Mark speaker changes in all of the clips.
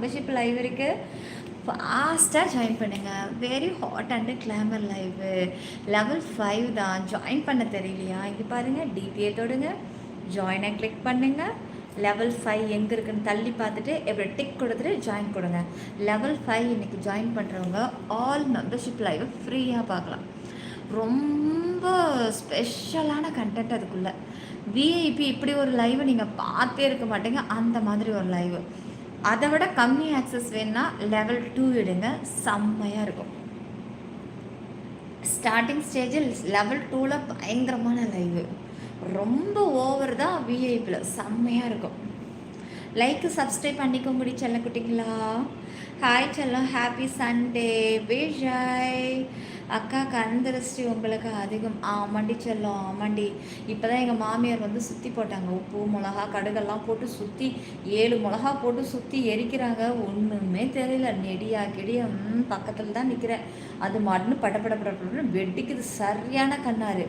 Speaker 1: Membership live இருக்குது, ஃபாஸ்ட்டாக join பண்ணுங்கள். Very hot and glamour live, level 5 தான். ஜாயின் பண்ண தெரியலையா? இங்கே பாருங்கள், டிபிஏ தொடுங்க, ஜாயினை கிளிக் பண்ணுங்கள். லெவல் 5 எங்கே இருக்குன்னு தள்ளி பார்த்துட்டு எப்படி டிக் கொடுத்துட்டு ஜாயின் கொடுங்க. லெவல் 5 இன்றைக்கி ஜாயின் பண்ணுறவங்க ஆல் மெம்பர்ஷிப் லைவை ஃப்ரீயாக பார்க்கலாம். ரொம்ப ஸ்பெஷலான கண்டென்ட் அதுக்குள்ளே. விஐபி இப்படி ஒரு லைவ் நீங்கள் பார்த்தே இருக்க மாட்டீங்க, அந்த மாதிரி ஒரு லைவ். அதை விட கம்மி ஆக்சஸ் வேணுன்னா லெவல் 2 எடுங்க, செம்மையாக இருக்கும். ஸ்டார்டிங் ஸ்டேஜில் லெவல் 2ல் பயங்கரமான லைவு, ரொம்ப ஓவர் தான். விஐபியில் செம்மையாக இருக்கும். லைக்கு சப்ஸ்கிரைப் பண்ணிக்கோங்கடி செல்ல குட்டிங்களா. ஹாய் செல்லம், ஹாப்பி சண்டே. விஜய் அக்கா, கந்தரஸ்டி உங்களுக்கு அதிகம். ஆமாண்டி செல்லம், ஆமாண்டி. இப்போ தான் எங்கள் மாமியார் வந்து சுற்றி போட்டாங்க, உப்பு மிளகா கடுகெல்லாம் போட்டு சுற்றி 7 மிளகா போட்டு சுற்றி எரிக்கிறாங்க. ஒன்றுமே தெரியல, நெடியா கெடியா பக்கத்தில் தான் நிற்கிறேன். அது மட்டும் படப்படப்படப்படன்னு வெட்டிக்குது, சரியான கண்ணாரு.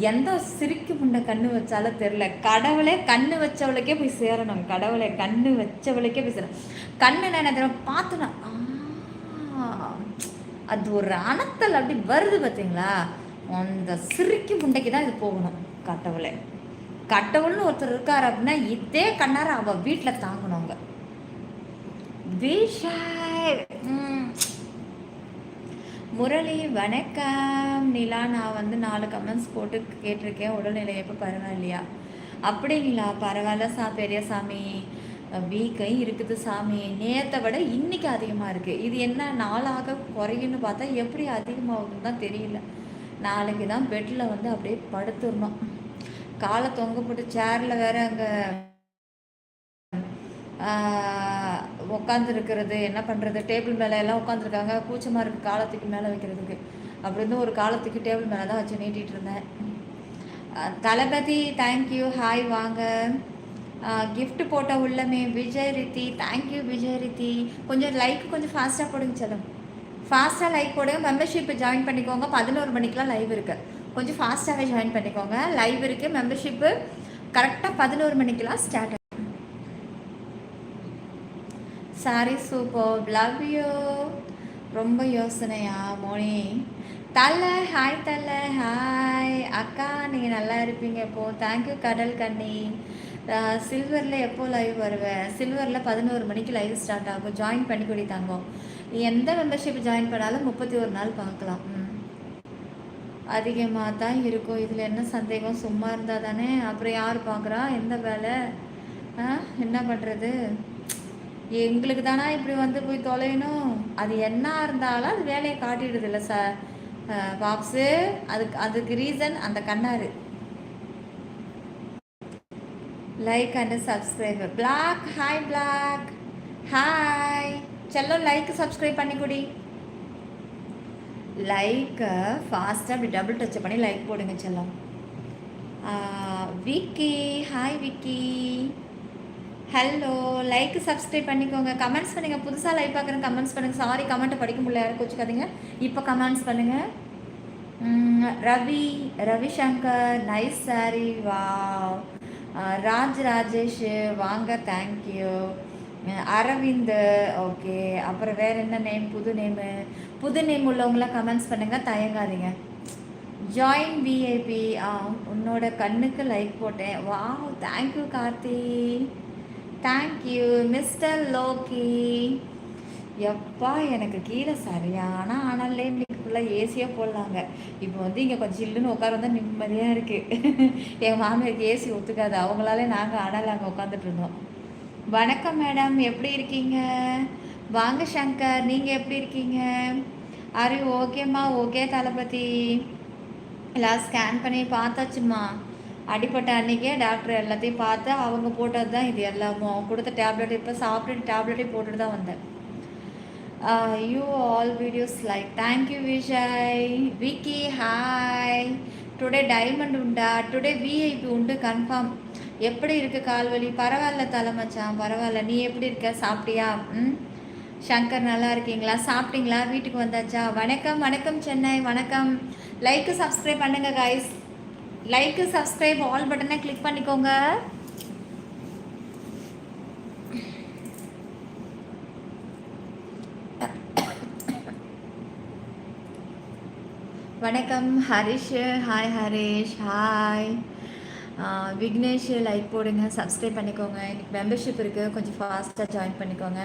Speaker 1: எந்த சிரிக்கு முன்ன கண்ணு வச்சாலும் தெரில. கடவுளே கண்ணு வச்சவளுக்கே போய் சேரணும், கடவுளை கண்ணு வச்சவளுக்கே போய் சேரணும். கண்ணு நான் பார்த்தனா அது ஒரு அனத்தல் அப்படி வருது பார்த்தீங்களா, அந்த சிரிக்கு முண்டைக்கு தான் இது போகணும். கடவுள்னு ஒருத்தர் இருக்கார் அப்படின்னா இதே கண்ணார அவள் வீட்டில் தாங்கணுங்க. விஷாய் முரளி வணக்கம். நிலா, நான் வந்து 4 கமெண்ட்ஸ் போட்டு கேட்டிருக்கேன், உடல்நிலை எப்போ பரவாயில்லையா? அப்படிங்களா? பரவாயில்ல பெரியசாமி, வீக்கை இருக்குது சாமி. நேற்றை விட இன்றைக்கி அதிகமாக இருக்குது. இது என்ன நாளாக குறையுன்னு பார்த்தா எப்படி அதிகமாகுதுன்னு தான் தெரியல. நாளைக்கு தான் பெட்டில் வந்து அப்படியே படுத்துடணும். காலை தொங்க போட்டு சேரில் வேற அங்கே உட்காந்துருக்கிறது, என்ன பண்ணுறது, டேபிள் மேலே எல்லாம் உட்காந்துருக்காங்க, கூச்சமாக இருக்குது காலத்துக்கு மேலே வைக்கிறதுக்கு. அப்படின்னு ஒரு காலத்துக்கு டேபிள் மேலே தான் வச்சு நீட்டிகிட்டு இருந்தேன். தளபதி தேங்க்யூ, ஹாய் வாங்க. கிஃப்ட் போட்ட உள்ளமே விஜய் ரித்தி, தேங்க்யூ விஜய் ரித்தி. கொஞ்சம் லைக் கொஞ்சம் ஃபாஸ்ட்டாக போடுங்க செல்லம், ஃபாஸ்ட்டாக லைக் போடுங்க. மெம்பர்ஷிப்பு ஜாயின் பண்ணிக்கோங்க, 11 மணிக்கெலாம் லைவ் இருக்குது. கொஞ்சம் ஃபாஸ்ட்டாகவே ஜாயின் பண்ணிக்கோங்க. லைவ் இருக்குது, மெம்பர்ஷிப்பு கரெக்டாக 11 மணிக்கெலாம் start. Sorry super, love you. ரொம்ப யோசனையா மோனி? தலை ஹாய், தலை ஹாய். அக்கா நீங்கள் நல்லா இருப்பீங்க இப்போது, தேங்க்யூ கடல் கண்ணி. சில்வரில் எப்போ லைவ் வருவேன்? சில்வரில் 11 மணிக்கு லைவ் ஸ்டார்ட் ஆகும், ஜாயின் பண்ணி கொடுத்தாங்க. எந்த மெம்பர்ஷிப் ஜாயின் பண்ணாலும் 31 நாள் பார்க்கலாம். அதிகமாக தான் இருக்கும், இதில் என்ன சந்தேகம்? சும்மா இருந்தால் தானே, அப்புறம் யார் பார்க்குறா? எந்த வேலை? என்ன பண்ணுறது? எங்களுக்கு தானா இப்படி வந்து போய் தொலையணும்? அது என்ன இருந்தாலும் அது வேலையை காட்டிடுது இல்லை சார் பாப்ஸு. அதுக்கு ரீசன் அந்த கண்ணாரு. Like and subscriber black, hi black, hi செல்லம். லைக் சப்ஸ்கிரைப் பண்ணி கொடி. லைக்கை ஃபாஸ்ட்டாக அப்படி டபுள் டச் பண்ணி லைக் போடுங்க செல்லம். Vicky, hi Vicky, hello. Like subscribe பண்ணிக்கோங்க, கமெண்ட்ஸ் பண்ணுங்கள். புதுசாக லைக் பார்க்குறேன், கமெண்ட்ஸ் பண்ணுங்கள். சாரி கமெண்ட்டை படிக்க முடியல, யாரும் வச்சுக்காதீங்க. இப்போ கமெண்ட்ஸ் பண்ணுங்கள். ரவிசங்கர் நைஸ் சாரி, வா. ராஜேஷ் வாங்க, தேங்க்யூ. அரவிந்த் ஓகே. அப்புறம் வேறு என்ன நேம்? புது நேம் உள்ளவங்களாம் கமெண்ட்ஸ் பண்ணுங்கள், தயங்காதீங்க. ஜாயின் விஐபி, உன்னோட கண்ணுக்கு லைக் போட்டேன், வா. Thank you Karthi, thank you mister Loki. எப்பா எனக்கு கீழே சரியான ஆனாலே இன்னைக்கு ஃபுல்லாக ஏசியாக போடலாங்க. இப்போ வந்து இங்கே கொஞ்சம் சில்லுன்னு உட்கார வந்தால் நிம்மதியாக இருக்குது. எங்கள் மாமியாருக்கு ஏசி ஒத்துக்காது, அவங்களாலே நாங்கள் ஆனால் அங்கே உட்காந்துட்டு இருந்தோம். வணக்கம் மேடம், எப்படி இருக்கீங்க? வாங்க சங்கர், நீங்கள் எப்படி இருக்கீங்க? ஆர் யூ ஓகேம்மா? ஓகே தளபதி, எல்லாம் ஸ்கேன் பண்ணி பார்த்தாச்சுமா. அடிப்பட்ட அன்றைக்கே டாக்டர் எல்லாத்தையும் பார்த்து அவங்க போட்டது தான் இது எல்லாமும். அவங்க கொடுத்த டேப்லெட் இப்போ சாப்பிட்டு டேப்லெட்டே போட்டுட்டு தான் வந்தேன். You all videos like, thank you Vijay. Vicky hi. Today diamond உண்டா? டுடே விஐபி உண்டு கன்ஃபார்ம். எப்படி இருக்குது கால்வலி? பரவாயில்ல தலைமச்சான், பரவாயில்ல. நீ எப்படி இருக்க? சாப்பிட்டியா? சங்கர் நல்லா இருக்கீங்களா? சாப்பிட்டீங்களா? வீட்டுக்கு வந்தாச்சா? வணக்கம் வணக்கம் சென்னை, வணக்கம். லைக்கு சப்ஸ்கிரைப் பண்ணுங்கள் கைஸ். லைக்கு சப்ஸ்கிரைப் ஆல் பட்டனை கிளிக் பண்ணிக்கோங்க. வணக்கம் Harish. Hi Harish. Hi Vignesh. Like போடுங்க, சப்ஸ்கிரைப் பண்ணிக்கோங்க. இன்றைக்கி மெம்பர்ஷிப் இருக்குது, கொஞ்சம் ஃபாஸ்ட்டாக ஜாயின் பண்ணிக்கோங்க.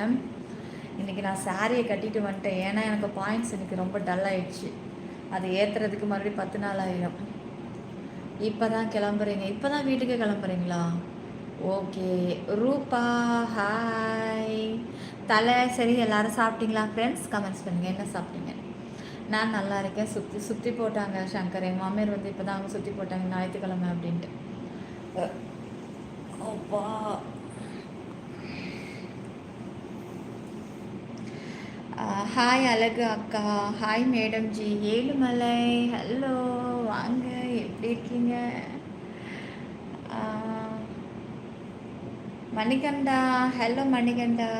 Speaker 1: இன்றைக்கி நான் சாரியை கட்டிட்டு வந்துட்டேன், ஏன்னா எனக்கு பாயிண்ட்ஸ் எனக்கு ரொம்ப டல் ஆகிடுச்சு. அதை ஏற்றுறதுக்கு மறுபடியும் 10 நாள் ஆகிடும். இப்போ தான் கிளம்புறீங்க, இப்போ தான் வீட்டுக்கு கிளம்புறீங்களா? ஓகே. ரூபா ஹாய். தலை சரி, எல்லோரும் சாப்பிட்டீங்களா ஃப்ரெண்ட்ஸ்? கமெண்ட்ஸ் பண்ணுங்கள், என்ன சாப்பிட்டீங்க? நான் நல்லா இருக்கேன். சுற்றி போட்டாங்க சங்கர், என் மாமியார் வந்து இப்போ தான் அவங்க சுற்றி போட்டாங்க ஞாயிற்றுக்கிழமை அப்படின்ட்டு. அப்பா ஹாய் அழகு அக்கா. Hi madam G. Ezhumalai hello, வாங்க, எப்படி இருக்கீங்க? Manikanta hello Manikanta.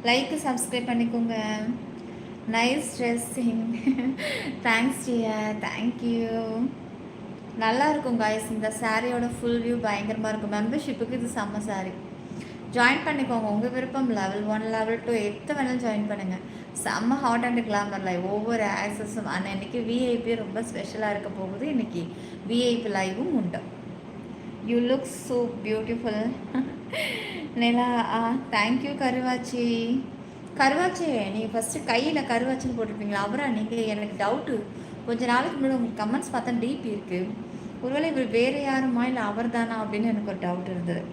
Speaker 1: Like subscribe பண்ணிக்கோங்க. Nice dressing. Thanks dear, thank you. நல்லா இருக்கும் காய்ஸ். இந்த சாரியோட ஃபுல் வியூ பயங்கரமாக இருக்கும். மெம்பர்ஷிப்புக்கு இது செம்ம சாரி. ஜாயின் பண்ணிக்கோங்க, உங்கள் விருப்பம். லெவல் 1 லெவல் 2 எத்த வேணாலும் ஜாயின் பண்ணுங்கள். செம்ம ஹாட் அண்ட் கிளாமர் லைவ். ஒவ்வொரு ஆக்சஸும் அன்னைக்கு விஐபி ரொம்ப ஸ்பெஷலாக இருக்க போகுது. இன்றைக்கி விஐபி லைவும் உண்டு. You look so beautiful. Nila thank you. கருவாச்சி கருவாச்சி, நீங்கள் ஃபஸ்ட்டு கையில் கருவாச்சின்னு போட்டிருப்பீங்களா? அவரா நீங்கள்? எனக்கு டவுட்டு. கொஞ்ச நாளைக்கு முன்னாடி உங்களுக்கு கமெண்ட்ஸ் பார்த்தா டிபி இருக்குது. ஒருவேளை இவர் வேறு யாருமா இல்லை அவர் தானா அப்படின்னு எனக்கு ஒரு டவுட் இருந்தது.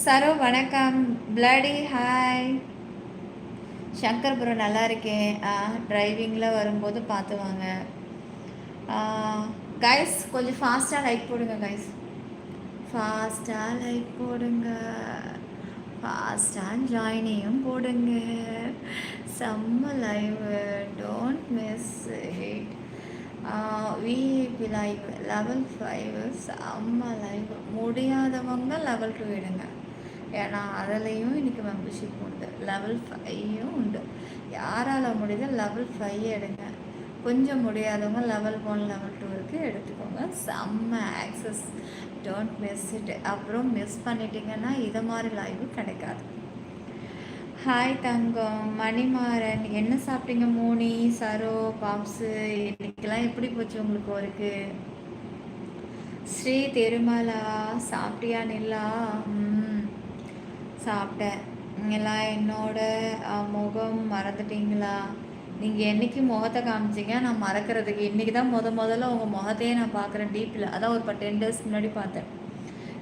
Speaker 1: சரோ வணக்கம். Bloody hi. சங்கர் ப்ரோ நல்லா இருக்கேன். டிரைவிங்கில் வரும்போது பார்த்து வாங்க. கைஸ் கொஞ்சம் ஃபாஸ்ட்டாக லைக் போடுங்க கைஸ். ஃபாஸ்ட்டாக லைக் போடுங்க, ஃபாஸ்ட்டாக ஜாயினையும் போடுங்க. செம்ம live, don't miss it. VIP live level 5 செம்ம லைவ். முடியாதவங்க லெவல் 2 எடுங்க, ஏன்னா அதிலையும் இன்றைக்கி மெம்பர்ஷிப் உண்டு. லெவல் 5யும் உண்டு. யாரால் முடியுது லெவல் 5 எடுங்க. கொஞ்சம் முடியாதவங்க லெவல் 1 லெவல் 2க்கு எடுத்துக்கோங்க. செம்ம ஆக்சஸ், டோன்ட் மிஸ் இட். அப்புறம் மிஸ் பண்ணிட்டீங்கன்னா இதை மாதிரி லைவு கிடைக்காது. ஹாய் தங்கம். மணிமாறன் என்ன சாப்பிட்டீங்க? மோனி, சரோ, பாப்ஸு, இன்னைக்கெல்லாம் எப்படி போச்சு உங்களுக்கு ஒருக்கு? ஸ்ரீ திருமலா சாப்பிட்டியா? நில்லா சாப்பிட்டேன். எல்லாம் என்னோட முகம் மறந்துட்டீங்களா? நீங்கள் என்றைக்கு முகத்தை காமிச்சிங்க நான் மறக்கிறதுக்கு? இன்றைக்கி தான் முதல்ல உங்கள் முகத்தையே நான் பார்க்குறேன் டீப்பில். அதான் ஒரு 10 டேஸ் முன்னாடி பார்த்தேன்.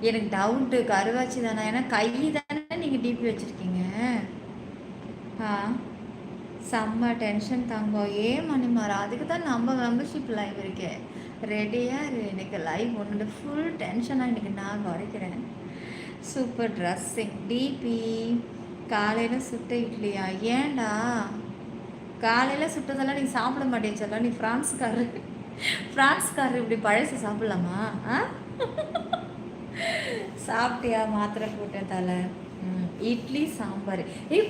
Speaker 1: எனக்கு டவுட்டு கருவாச்சி தானே, ஏன்னா கை தானே நீங்கள் டிபி வச்சுருக்கீங்க. செம்ம டென்ஷன் தங்கம். ஏன் மணிமாரா? அதுக்கு தான் நம்ம மெம்பர்ஷிப் லைவ் இருக்கேன். ரெடியாக இரு. எனக்கு லைவ் ஒன்று ஃபுல் டென்ஷனாக இன்றைக்கி நான் குறைக்கிறேன். Super dressing. டிபி காலையில் சுட்ட இட்லியா? ஏன்டா காலையில் சுட்டதெல்லாம் நீ சாப்பிட மாட்டேச்சல்ல? நீ ஃப்ரான்ஸ்காரர் இப்படி பழசு சாப்பிட்லாமா? சாப்பிட்டியா? மாத்திரை போட்டேன் தலை. இட்லி சாம்பார்.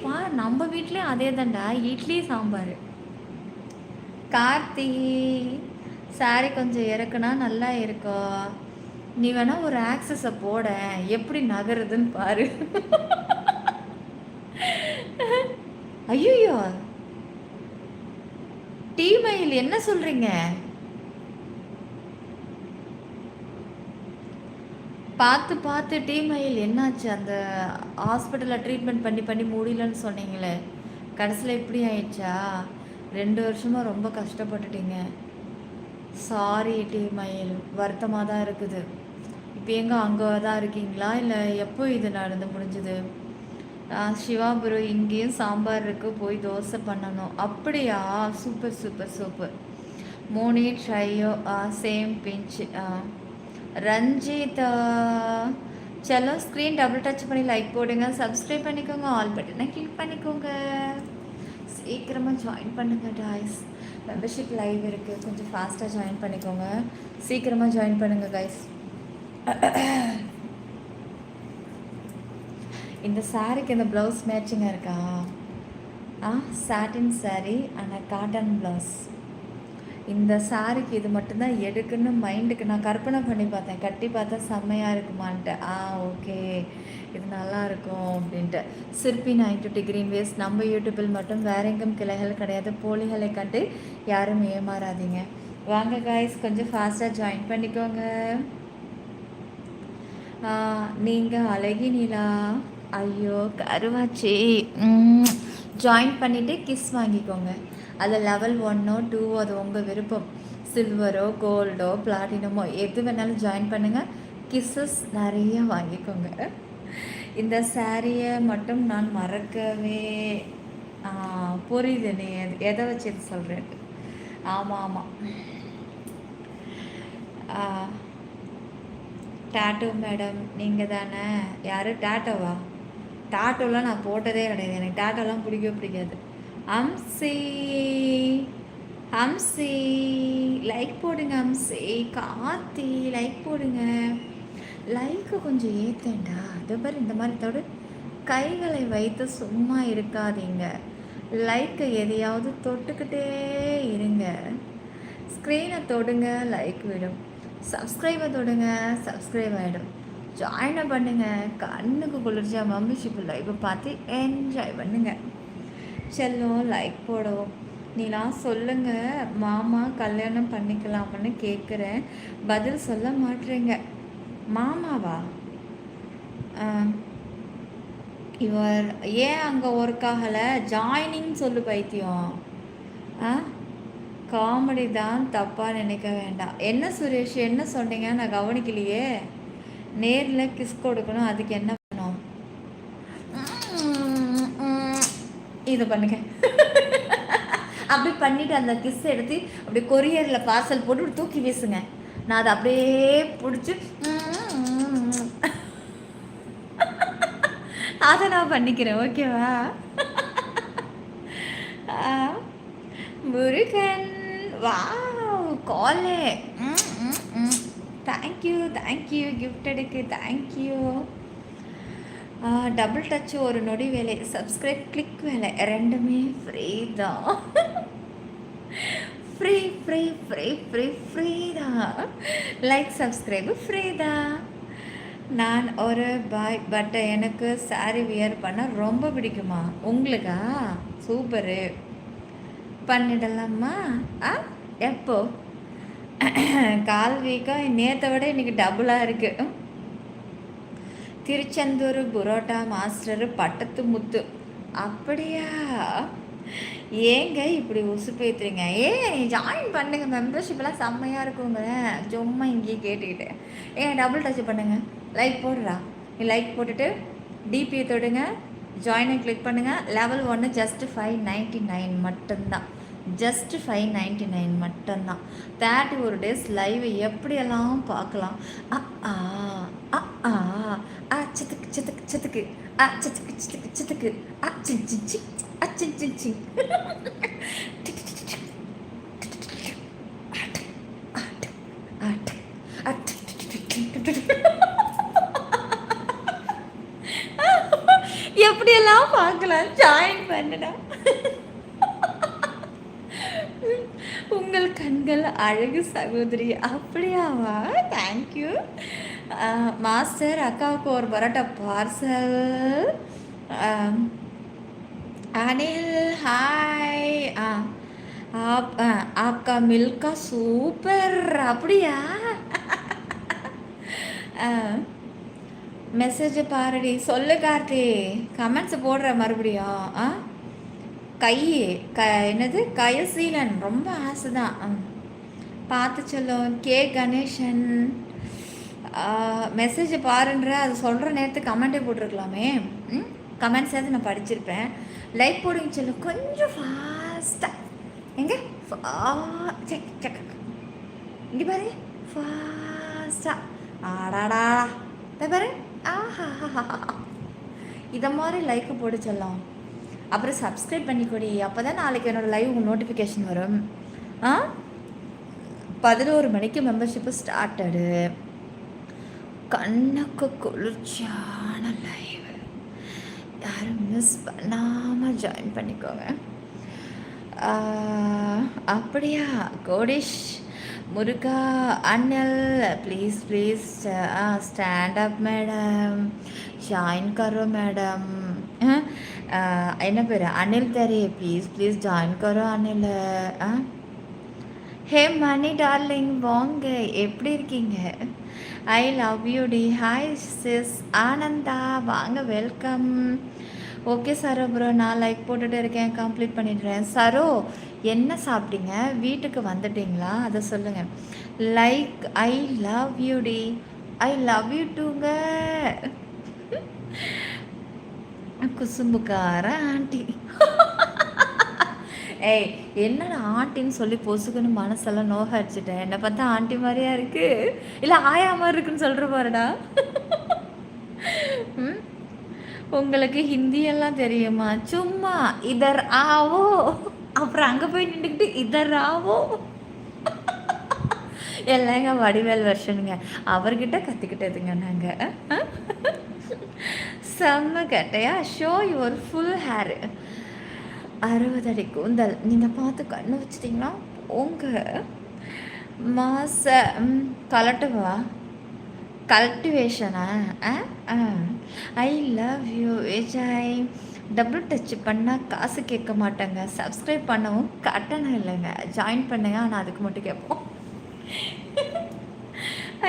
Speaker 1: பா, நம்ம வீட்லேயும் அதே தான்டா, இட்லி சாம்பார். கார்த்தி சாரி கொஞ்சம் இறக்குனா நல்லா இருக்கும். நீ வேணா ஒரு ஆக்சஸை போட, எப்படி நகருதுன்னு பாரு. ஐயோ, டீமையில் என்ன சொல்றீங்க? பார்த்து டீமையில் என்னாச்சு? அந்த ஹாஸ்பிட்டலில் ட்ரீட்மெண்ட் பண்ணி முடியலன்னு சொன்னீங்களே, கடைசியில் இப்படி ஆயிடுச்சா? 2 வருஷமாக ரொம்ப கஷ்டப்பட்டுட்டீங்க. சாரி டீமையில், வருத்தமாக தான் இருக்குது. இப்போ எங்கே அங்கே தான் இருக்கீங்களா, இல்லை எப்போ இது நடந்து முடிஞ்சுது? சிவா ப்ரோ இங்கேயும் சாம்பார் இருக்குது, போய் தோசை பண்ணணும். அப்படியா? Super super super. மோனி ட்ரையோ சேம் பிஞ்ச். ரஞ்சிதா சலோ ஸ்க்ரீன் டபுள் டச் பண்ணி லைக் போடுங்க, சப்ஸ்கிரைப் பண்ணிக்கோங்க, ஆல் பட்டனை கிளிக் பண்ணிக்கோங்க. சீக்கிரமாக ஜாயின் பண்ணுங்கள் டாய்ஸ். மெம்பர்ஷிப் லைவ் இருக்குது, கொஞ்சம் ஃபாஸ்ட்டாக ஜாயின் பண்ணிக்கோங்க. சீக்கிரமாக ஜாயின் பண்ணுங்கள் கைஸ். இந்த சாரிக்கு இந்த ப்ளவுஸ் மேட்சிங்காக இருக்கா? சாட்டின் சாரீ ஆனால் காட்டன் ப்ளவுஸ். இந்த சாரிக்கு இது மட்டும்தான் எடுக்குன்னு மைண்டுக்கு நான் கற்பனை பண்ணி பார்த்தேன். கட்டி பார்த்தா செம்மையாக இருக்குமான்ட்டு. ஓகே, இது நல்லாயிருக்கும் அப்படின்ட்டு. சிற்பி 92 கிரீன் வேஸ்ட் நம்ம யூடியூப்பில் மட்டும் வேற எங்கும் கிளைகள் கிடையாது. போலிகளை கண்டு யாரும் ஏமாறாதீங்க. வாங்க காய்ஸ், கொஞ்சம் ஃபாஸ்ட்டாக ஜாயின் பண்ணிக்கோங்க. நீங்கள் அழகி நிலா, ஐயோ கருவாச்சி, ஜாயின் பண்ணிவிட்டு கிஸ் வாங்கிக்கோங்க. அதில் லெவல் 1ஓ 2ஓ அது உங்கள் விருப்பம். சில்வரோ கோல்டோ பிளாட்டினமோ எது வேணாலும் ஜாயின் பண்ணுங்கள். கிஸ்ஸஸ் நிறைய வாங்கிக்கோங்க. இந்த சாரியை மட்டும் நான் மறக்கவே புரியுது நீ எதை வச்சு இது சொல்கிறேன். ஆமாம் ஆமாம். டாட்டோ மேடம் நீங்கள் தானே? யார் டாட்டோவா? டாட்டோலாம் நான் போட்டதே கிடையாது. எனக்கு டாட்டோலாம் பிடிக்கவே பிடிக்காது. ஹம்சி லைக் போடுங்க. ஹம்சி கார்த்தி லைக் போடுங்க. லைக்கு கொஞ்சம் ஏற்றேன்டா. அதே மாதிரி இந்த மாதிரி தவிர கைகளை வைத்து சும்மா இருக்காதீங்க. லைக்கை எதையாவது தொட்டுக்கிட்டே இருங்க. ஸ்க்ரீனை தொடுங்க, லைக் விடும். சப்ஸ்கிரைபை தொடுங்க, சப்ஸ்கிரைப் ஆகிடும். ஜாயினை பண்ணுங்கள். கண்ணுக்கு குளிர்ச்சியாக மெம்பர்ஷிப் லைவை பார்த்து என்ஜாய் பண்ணுங்கள். செல்லும் லைக் போடுவோம். நீலாம் சொல்லுங்கள் மாமா கல்யாணம் பண்ணிக்கலாம்னு கேட்குறேன், பதில் சொல்ல மாட்டேறீங்க. மாமாவா? இவர் ஏன் அங்கே ஒர்க் ஆகலை? ஜாயினிங் சொல்லு பைத்தியம். காமெடி தான், தப்பாக நினைக்க வேண்டாம். என்ன சுரேஷ் என்ன சொன்னீங்க? நான் கவனிக்கலையே. நேரில் கிஸ் கொடுக்கணும், அதுக்கு என்ன பண்ணணும்? இது பண்ணுங்க. அப்படி பண்ணிவிட்டு அந்த கிஸ் எடுத்து அப்படி கொரியரில் பார்சல் போட்டு தூக்கி வீசுங்க. நான் அதை அப்படியே பிடிச்சி அதை நான் பண்ணிக்கிறேன். ஓகேவா? முருகன் வா காலே. தேங்க்யூ கிஃப்டடுக்கு தேங்க்யூ. டபுள் டச்சு ஒரு நொடி வேலை, சப்ஸ்கிரைப் கிளிக் வேலை, ரெண்டுமே ஃப்ரீ தான். ஃப்ரீ தான். லைக் சப்ஸ்கிரைபு ஃப்ரீ தான். நான் ஒரு பாய், பட் எனக்கு சாரி வியர் பண்ண ரொம்ப பிடிக்குமா? உங்களுக்கா? சூப்பரு, பண்ணிடலாமா? எப்போ? கால் வீக்காக நேற்றை விட இன்றைக்கி டபுளாக இருக்குது. திருச்செந்தூர் புரோட்டா மாஸ்டரு பட்டத்து முத்து. அப்படியா? ஏங்க இப்படி உசுப்பேத்துறீங்க? ஜாயின் பண்ணுங்க. மெம்பர்ஷிப்லாம் செம்மையாக இருக்குங்க. சும்மா இங்கேயே கேட்டுக்கிட்டு டபுள் டச் பண்ணுங்க. லைக் போடுறா. நீ லைக் போட்டுட்டு டிபியை தொடுங்க, ஜாயினை கிளிக் பண்ணுங்கள். லெவல் 1 ஜஸ்ட் 599 மட்டும்தான். ஜஸ்ட் 599 மட்டும்தான். 31 days லைவ் எப்படியெல்லாம் பார்க்கலாம். சித்துக்கு சித்துக்கு சித்துக்கு சித்துக்கு சித்துக்கு சித்துக்கு சிச்சி அச்சிச்சி. எப்படியெல்லாம் பார்க்கலாம். ஜாயின் பண்ணுடா. உங்கள் கண்கள் அழகு சகோதரி. அப்படியாவா? Thank you master. அக்காவுக்கு ஒரு பரோட்டா பார்சல். அனில் ஹாய். அக்கா மில்கா சூப்பர். அப்படியா? மெசேஜ் பாருடி. சொல்லு கார்த்தி. கமெண்ட்ஸ் போடுற மறுபடியும். என்னது கயசீலன் ரொம்ப ஆசை தான். பார்த்து சொல்லும். கே கணேசன் மெசேஜ் பாருன்ற அது சொல்கிற நேரத்துக்கு கமெண்ட்டே போட்டிருக்கலாமே. கமெண்ட்ஸ் ஏதாவது நான் படிச்சிருப்பேன். லைக் போடுங்க சொல்லும். கொஞ்சம் ஃபாஸ்ட்டாக. எங்கே இங்கே பாரு. ஃபாஸ்ட்டாக. ஆடாடா பாரு. இதை மாதிரி லைக்கு போட்டு சொல்லலாம். அப்புறம் சப்ஸ்கிரைப் பண்ணிக்கொடி. அப்போ தான் நாளைக்கு என்னோடய லைவ் நோட்டிஃபிகேஷன் வரும். 11 மணிக்கு மெம்பர்ஷிப்பு ஸ்டார்டடு. கண்ணுக்கு குளிர்ச்சியான லைவ், யாரும் மிஸ் பண்ணாமல் ஜாயின் பண்ணிக்கோங்க. அப்படியா? கோடிஷ் முருகா அண்ணல் please stand up madam. Join करो मैडम என்ன பேர் அனில் தெரே ப்ளீஸ் ப்ளீஸ் ஜாயின் करो அனில் ஹே மணி டார்லிங் வாங்க எப்படி இருக்கீங்க ஐ லவ் யூ டி ஹாய் சிஸ் ஆனந்தா வாங்க வெல்கம் ஓகே சரோ ப்ரோ நான் லைக் போட்டுட்டு இருக்கேன் கம்ப்ளீட் பண்ணிடுறேன் சரோ என்ன சாப்பிட்டீங்க வீட்டுக்கு வந்துட்டீங்களா அதை சொல்லுங்கள் லைக் ஐ லவ் யூ டி ஐ லவ் யூ டூங்க குசும்புக்கார ஆண்டி ஏய் என்னடா ஆண்டின்னு சொல்லி பொசுக்குன்னு மனசெல்லாம் நோக அடிச்சுட்டேன் என்னை பார்த்தா ஆண்டி மாதிரியா இருக்கு இல்லை ஆயா மாதிரி இருக்குன்னு சொல்கிற பாருடா உங்களுக்கு ஹிந்தியெல்லாம் தெரியுமா சும்மா இதர் ஆவோ அப்புறம் அங்கே போய் நின்றுக்கிட்டு இதர் ஆவோ இல்லைங்க வடிவேல் வெர்ஷனுங்க அவர்கிட்ட கற்றுக்கிட்டதுங்க நாங்கள் செம்ம கட்டையா ஷோ யுவர் ஃபுல் ஹேரு 60 அடி கூந்தல் நீங்கள் பார்த்து கண்ணு வச்சிட்டிங்களா உங்கள் மாச கலட்டுவா கல்டிவேஷனா I love you Vijay double touch பண்ணால் காசு கேட்க மாட்டேங்க சப்ஸ்கிரைப் பண்ணவும் கட்டணம் இல்லைங்க ஜாயின் பண்ணுங்க ஆனால் அதுக்கு மட்டும் கேட்போம்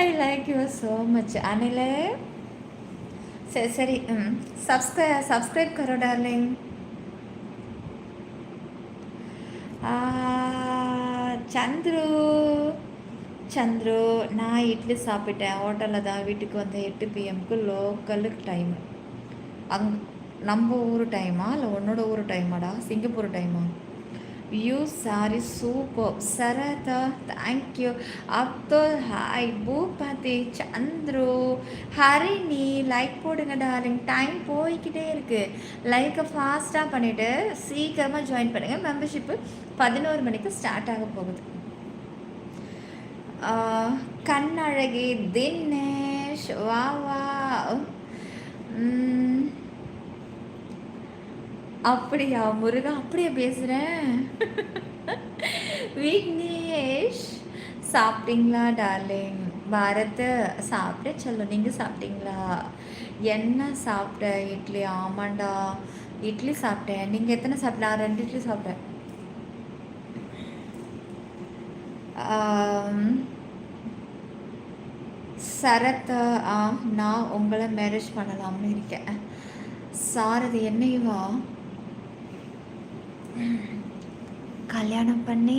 Speaker 1: I like you so much Anil சரி சரி சப்ஸ்கிரைப் கரோ டார்லிங் சந்துரு சந்துரு நான் இட்லி சாப்பிட்டேன் ஹோட்டலில் தான் வீட்டுக்கு வந்த 8 PM லோக்கலுக்கு டைமு நம்ம ஊர் டைமா இல்லை உன்னோட ஊர் டைமாடா சிங்கப்பூர் டைமா you sorry super Saratha thank you Abdul hi Boopathi Chandru Harini like போடுங்க டார்லிங் டைம் போய்கிட்டே இருக்குது லைக்கை ஃபாஸ்ட்டாக பண்ணிவிட்டு சீக்கிரமாக ஜாயின் பண்ணுங்கள் மெம்பர்ஷிப்பு 11 மணிக்கு ஸ்டார்ட் ஆக போகுது கண்ணழகி தினேஷ் வா வா அப்படியா முருகா அப்படியே பேசுகிறேன் விக்னேஷ் சாப்பிட்டீங்களா டார்லிங் பாரத் சாப்பிட்டே சொல்லும் நீங்கள் சாப்பிட்டீங்களா என்ன சாப்பிட்ட இட்லி ஆமாண்டா இட்லி சாப்பிட்டேன் நீங்கள் எத்தனை சாப்பிட்டா 2 இட்லி சாப்பிட்டேன் சரத் நான் உங்களை மேரேஜ் பண்ணலாம்னு இருக்கேன் சாரதி என்னைவா கல்யாணம் பண்ணி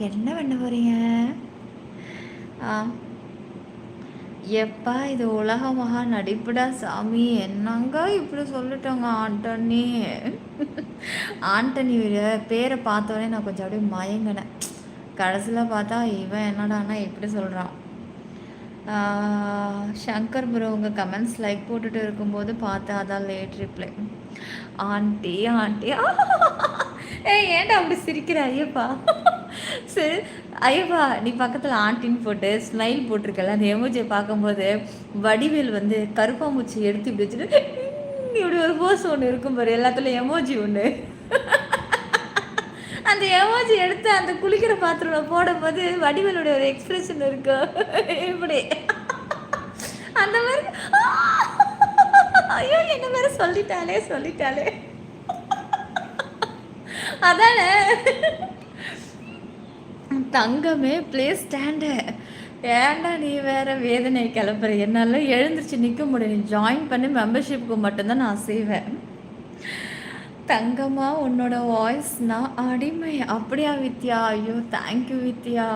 Speaker 1: என்ன பண்ண போறீங்க எப்பா இது உலக மகா நடிப்புடா சாமி என்னங்க இப்படி சொல்லிட்டோங்க ஆண்டனி ஆண்டனி பேரை பார்த்தோன்னே நான் கொஞ்சம் அப்படியே மயங்கினேன் கடைசியில் பார்த்தா இவன் என்னடான்னா இப்படி சொல்கிறான் சங்கர் ப்ரோ உங்கள் கமெண்ட்ஸ் லைக் போட்டுட்டு இருக்கும்போது பார்த்தேன் அதான் லேட் ரிப்ளை ஆண்டி ஆண்டி ஏன்டா அப்படி சிரிக்கிற ஐயப்பா சரி ஐயப்பா நீ பக்கத்தில் ஆண்டின்னு போட்டு ஸ்மைல் போட்டிருக்கல அந்த எமோஜியை பார்க்கும்போது வடிவேல் வந்து கருப்பாம்பூச்சி எடுத்து இப்படி வச்சுட்டு இப்படி ஒரு போஸ் ஒன்று இருக்கும் பாரு எல்லாத்துலையும் எமோஜி ஒன்று அந்த எமோஜி எடுத்து அந்த குளிக்கிற பாத்திரம் போடும்போது வடிவேலுடைய ஒரு எக்ஸ்பிரஷன் இருக்கு இப்படி அந்த மாதிரி ஐயோ என்ன மாதிரி சொல்லிட்டாலே அதானே தங்கமே ப்ளீஸ் ஸ்டாண்டு ஏன்டா நீ வேற வேதனை கிளப்புற என்னால் எழுந்திரிச்சு நிற்க முடியும் நீ ஜாயின் பண்ணி மெம்பர்ஷிப்புக்கு மட்டும்தான் நான் செய்வேன் தங்கம்மா உன்னோட வாய்ஸ் நான் அடிமை அப்படியா வித்யா ஐயோ தேங்க்யூ வித்யா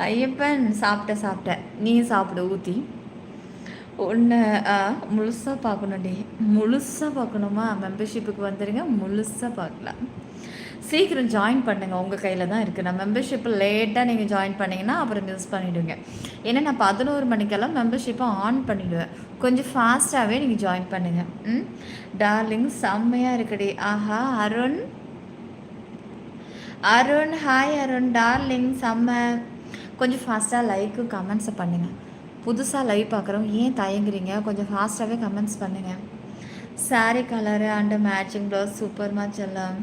Speaker 1: ஐயப்பன் சாப்பிட்டேன் நீ சாப்பிட ஊற்றி ஒன்று முழுசாக பார்க்கணும்டி முழுசாக பார்க்கணுமா மெம்பர்ஷிப்புக்கு வந்துடுங்க முழுசாக பார்க்கலாம் சீக்கிரம் ஜாயின் பண்ணுங்கள் உங்கள் கையில் தான் இருக்குது நான் மெம்பர்ஷிப்பு லேட்டாக நீங்கள் ஜாயின் பண்ணிங்கன்னா அப்புறம் மிஸ் பண்ணிவிடுங்க ஏன்னா நான் 11 மணிக்கெல்லாம் மெம்பர்ஷிப்பை ஆன் பண்ணிவிடுவேன் கொஞ்சம் ஃபாஸ்ட்டாகவே நீங்கள் ஜாயின் பண்ணுங்கள் டார்லிங் செம்மையாக இருக்குடி ஆஹா அருண் ஹாய் அருண் டார்லிங் செம்ம கொஞ்சம் ஃபாஸ்ட்டாக லைக்கு கமெண்ட்ஸை பண்ணுங்கள் புதுசாக லைவ் பார்க்குறவங்க ஏன் தயங்குறீங்க கொஞ்சம் ஃபாஸ்ட்டாகவே கமெண்ட்ஸ் பண்ணுங்கள் sari colour and matching blouse சூப்பர்மா செல்லம்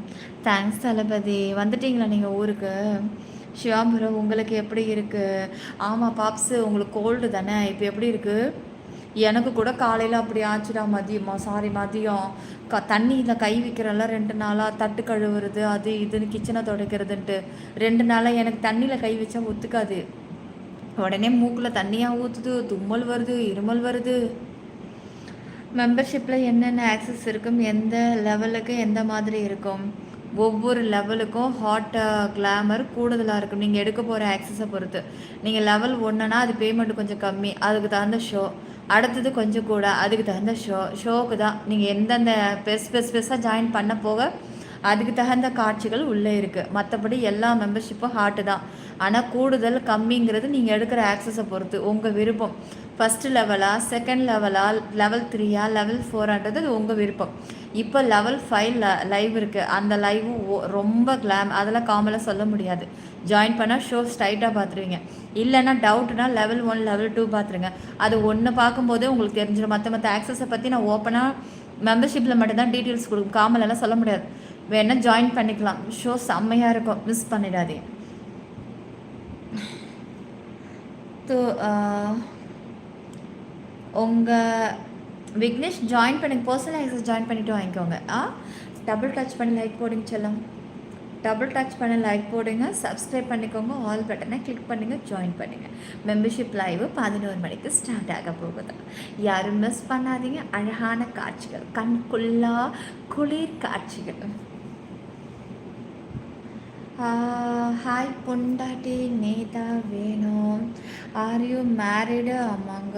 Speaker 1: தேங்க்ஸ் தளபதி வந்துட்டிங்களா நீங்கள் ஊருக்கு சிவாபுரம் உங்களுக்கு எப்படி இருக்குது ஆமாம் பாப்ஸு உங்களுக்கு கோல்டு தானே இப்போ எப்படி இருக்குது எனக்கு கூட காலையில் அப்படி ஆச்சுடா. மதியம் தண்ணியில் கை வைக்கிறெல்லாம் 2 நாளாக தட்டு கழுவுறது அது இதுன்னு கிச்சனை துடைக்கிறதுன்ட்டு 2 நாளாக எனக்கு தண்ணியில் கை வச்சா ஒத்துக்காது. உடனே மூக்கில் தண்ணியாக ஊற்றுது, தும்மல் வருது, இருமல் வருது. மெம்பர்ஷிப்பில் என்னென்ன ஆக்சஸ் இருக்கும், எந்த லெவலுக்கு எந்த மாதிரி இருக்கும்? ஒவ்வொரு லெவலுக்கும் ஹாட் கிளாமர் கூடுதலாக இருக்கும். நீங்கள் எடுக்க போகிற ஆக்சஸை பொறுத்து. நீங்கள் லெவல் 1னா அது பேமெண்ட் கொஞ்சம் கம்மி, அதுக்கு தகுந்த ஷோ. அடுத்தது கொஞ்சம் கூட, அதுக்கு தகுந்த ஷோவுக்கு தான் நீங்கள் எந்தெந்த பெருசாக ஜாயின் பண்ண போக அதுக்கு தகுந்த காட்சிகள் உள்ளே இருக்குது. மற்றபடி எல்லா மெம்பர்ஷிப்பும் ஹாட்டு தான். ஆனால் கூடுதல் கம்மிங்கிறது நீங்கள் எடுக்கிற ஆக்சஸை பொறுத்து உங்கள் விருப்பம். ஃபஸ்ட்டு லெவலா, செகண்ட் லெவலா, லெவல் 3யா, லெவல் 4ன்றது உங்கள் விருப்பம். இப்போ லெவல் 5 லைவ் இருக்குது. அந்த லைவும் ரொம்ப அதெல்லாம் காமலாக சொல்ல முடியாது. ஜாயின் பண்ணால் ஷோ ஸ்ட்ரைட்டாக பார்த்துருவீங்க. இல்லைன்னா டவுட்னா லெவல் 1 லெவல் 2 பார்த்துருங்க. அது ஒன்று பார்க்கும்போதே உங்களுக்கு தெரிஞ்சிடும். மற்ற ஆக்சஸை பற்றி நான் ஓப்பனாக மெம்பர்ஷிப்பில் மட்டும்தான் டீட்டெயில்ஸ் கொடுக்கும், காமலெல்லாம் சொல்ல முடியாது. வேணால் ஜாயின் பண்ணிக்கலாம். ஷோ செம்மையாக இருக்கும், மிஸ் பண்ணிடாதீங்க. உங்கள் விக்னேஷ் ஜாயின் பண்ணி பர்சனல் ஆக்சஸ் ஜாயின் பண்ணிவிட்டு வாங்கிக்கோங்க. டபுள் டச் பண்ணி லைக் போடுங்க செல்லம். டபுள் டச் பண்ணி லைக் போடுங்க, சப்ஸ்கிரைப் பண்ணிக்கோங்க, ஆல் பட்டனை கிளிக் பண்ணுங்கள், ஜாயின் பண்ணுங்கள். மெம்பர்ஷிப் லைவ் 11 மணிக்கு ஸ்டார்ட் ஆக போகுது. யாரும் மிஸ் பண்ணாதீங்க. அழகான காட்சிகள், கண்குள்ளா குளிர் காட்சிகள். ஹாய் பொண்டாட்டி நேதா வேணும். Are you married அமங்க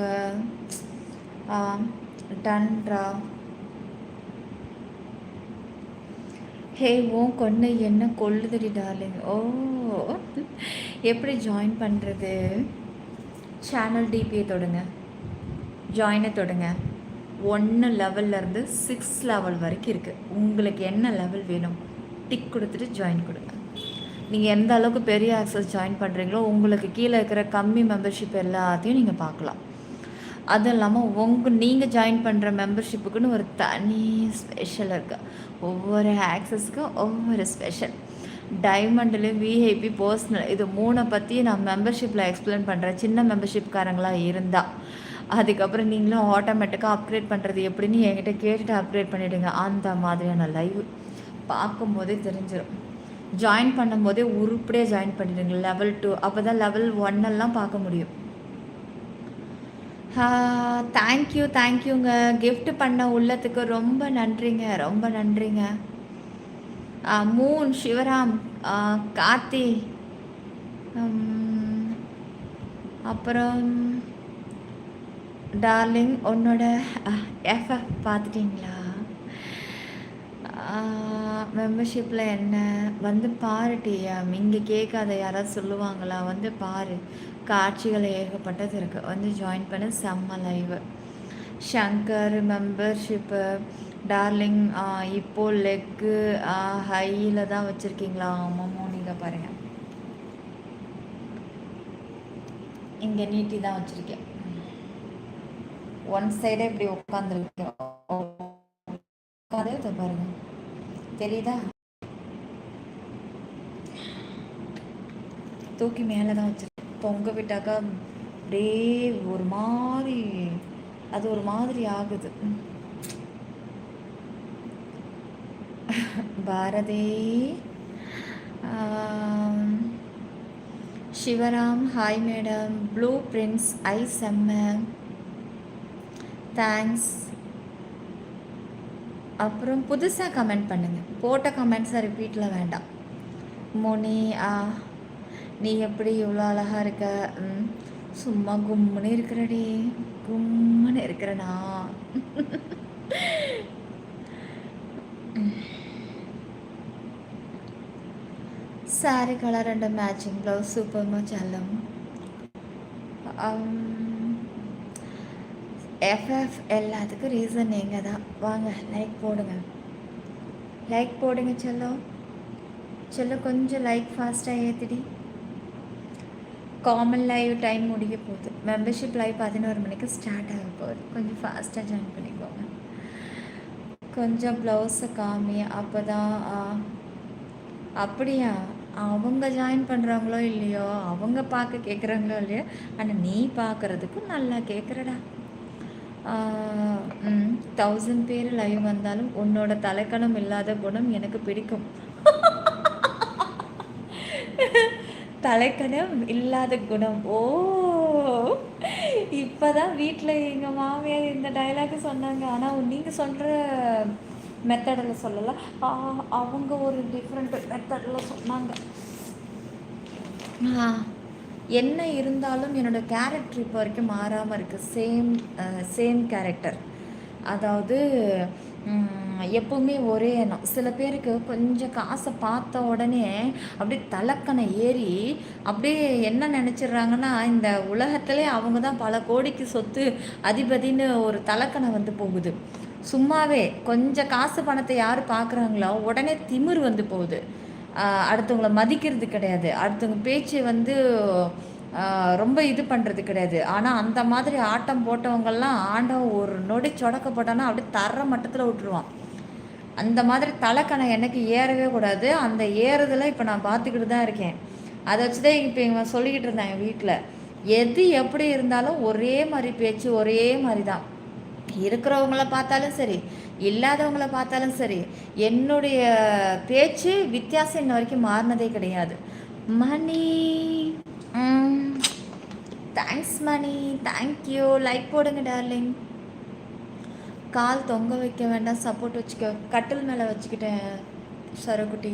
Speaker 1: டன்ரா? ஹே கொண்டு என்ன கொள்ளுதடி டார்லிங். எப்படி ஜாயின் பண்ணுறது? சேனல் டிபியை தொடுங்க, ஜாயினை தொடுங்க. 1 லெவல்லேருந்து 6 லெவல் வரைக்கும் இருக்குது. உங்களுக்கு என்ன லெவல் வேணும் டிக் கொடுத்துட்டு ஜாயின் கொடுங்க. நீங்கள் எந்த அளவுக்கு பெரிய ஆக்சஸ் ஜாயின் பண்ணுறீங்களோ உங்களுக்கு கீழே இருக்கிற கம்மி மெம்பர்ஷிப் எல்லாத்தையும் நீங்கள் பார்க்கலாம். அதுவும் இல்லாமல் நீங்கள் ஜாயின் பண்ணுற மெம்பர்ஷிப்புக்குன்னு ஒரு தனி ஸ்பெஷல் இருக்குது. ஒவ்வொரு ஆக்சஸ்க்கும் ஒவ்வொரு ஸ்பெஷல். டைமண்டில் விஐபி பர்சனல் இது 3 பற்றி நான் மெம்பர்ஷிப்பில் எக்ஸ்பிளைன் பண்ணுறேன். சின்ன மெம்பர்ஷிப்காரங்களாக இருந்தால் அதுக்கப்புறம் நீங்களும் ஆட்டோமேட்டிக்காக அப்கிரேட் பண்ணுறது எப்படின்னு என்கிட்ட கேட்டுட்டு அப்கிரேட் பண்ணிவிடுங்க. அந்த மாதிரியான லைவ் பார்க்கும்போதே தெரிஞ்சிடும். ஜாயின் பண்ணும்போதே உருப்படியாக ஜாயின் பண்ணிடுங்க. லெவல் 2 அப்போ தான் லெவல் 1 பார்க்க முடியும். தேங்க்யூங்க. கிஃப்ட் பண்ண உள்ளத்துக்கு ரொம்ப நன்றிங்க, ரொம்ப நன்றிங்க. மூன், சிவராம், கார்த்தி, அப்புறம் டார்லிங் உன்னோட எஃப்எஃப் பார்த்துட்டிங்களா? மெம்பர்ஷிப்பில் என்ன வந்து பாரு டிஎம். இங்கே கேட்காத யாராவது சொல்லுவாங்களா? வந்து பாரு, காட்சிகள் ஏகப்பட்டது இருக்குது. வந்து ஜாயின் பண்ண செம்ம லைவு. ஷங்கர் மெம்பர்ஷிப்பு டார்லிங் இப்போது லெக்கு ஹையில் தான் வச்சுருக்கீங்களா? ஆமாமோ, நீங்கள் பாருங்கள், இங்கே நீட்டி தான் வச்சுருக்கேன். ஒன் சைடே இப்படி உட்காந்துருக்கேன். உட்காந்து பாருங்கள், தெரியுதா? தூக்கி மேலே தான் வச்சிருக்கேன். தொங்க விட்டாக்கா அப்படியே ஒரு மாதிரி அது ஒரு மாதிரி ஆகுது. Bharathi, Sivaram hi madam. Blue prince I செம்ம தேங்க்ஸ். அப்புறம் புதுசாக கமெண்ட் பண்ணுங்கள். போட்ட கமெண்ட்ஸை ரிப்பீட்டில் வேண்டாம். மோனி நீ எப்படி இவ்வளோ அழகாக இருக்க? சும்மா கும்முன்னு இருக்கிறடி, கும்முன்னு இருக்கிறனா? Sari colour and matching blouse super மச்சாலம். எஃப்எஃப் எல்லாத்துக்கும் ரீசன் நீங்கள் தான். வாங்க லைக் போடுங்க, லைக் போடுங்க செல்லம். கொஞ்சம் லைக் ஃபாஸ்ட்டாக ஏற்றிடி. காமன் லைவ் டைம் முடிய போகுது. மெம்பர்ஷிப் லைவ் 11 மணிக்கு ஸ்டார்ட் ஆக போகுது. கொஞ்சம் ஃபாஸ்ட்டாக ஜாயின் பண்ணிக்கோங்க. கொஞ்சம் ப்ளவுஸை காமி, அப்போ தான். அப்படியா? அவங்க ஜாயின் பண்ணுறாங்களோ இல்லையோ, அவங்க பார்க்க கேட்குறாங்களோ இல்லையோ, ஆனால் நீ பார்க்குறதுக்கு நல்லா கேட்குறடா. ம் 1000 பேர் லைவ் வந்தாலும் உன்னோட தலைக்கணம் இல்லாத குணம் எனக்கு பிடிக்கும். தலைக்கணம் இல்லாத குணம். ஓ! இப்பதான் வீட்ல எங்க மாமியார் இந்த டயலாக் சொன்னாங்க. ஆனா நீங்க சொல்ற மெத்தட்ல சொல்லல. ஆ அவங்க ஒரு டிஃப்ரெண்ட் மெத்தட்ல சொன்னாங்க. ஆ என்ன இருந்தாலும் என்னோட கேரக்டர் இப்போ வரைக்கும் மாறாம இருக்கு. Same character. அதாவது எப்பவுமே ஒரே எண்ணம். சில பேருக்கு கொஞ்சம் காசை பார்த்த உடனே அப்படியே தலக்கணை ஏறி அப்படியே என்ன நினச்சிடுறாங்கன்னா, இந்த உலகத்திலே அவங்க தான் பல கோடிக்கு சொத்து அதிபதின்னு ஒரு தலக்கணை வந்து போகுது. சும்மாவே கொஞ்சம் காசு பணத்தை யார் பார்க்குறாங்களோ உடனே திமிரு வந்து போகுது. அடுத்தவங்கள மதிக்கிறது கிடையாது. அடுத்தவங்க பேச்சு வந்து ரொம்ப இது பண்ணுறது கிடையாது. ஆனால் அந்த மாதிரி ஆட்டம் போட்டவங்கெல்லாம் ஆண்டவன் ஒரு நொடி சொடக்க போட்டான்னா அப்படியே தர மட்டத்தில் விட்டுருவான். அந்த மாதிரி தலைக்கணை எனக்கு ஏறவே கூடாது. அந்த ஏறுதலை இப்போ நான் பார்த்துக்கிட்டு தான் இருக்கேன். அதை வச்சு தான் இப்போ இவன் சொல்லிக்கிட்டு இருந்தான் என் வீட்டில். எது எப்படி இருந்தாலும் ஒரே மாதிரி பேச்சு, ஒரே மாதிரி தான். இருக்கிறவங்கள பார்த்தாலும் சரி, இல்லாதவங்கள பார்த்தாலும் சரி, என்னுடைய பேச்சு வித்தியாசம் இன்ன வரைக்கும் மாறினதே கிடையாது. Mani thanks Mani, thank you. Like போடுங்க டார்லிங். கால் தொங்க வைக்க வேண்டாம், சப்போர்ட் வச்சுக்க. கட்டில் மேலே வச்சுக்கிட்டேன் சரக்குட்டி.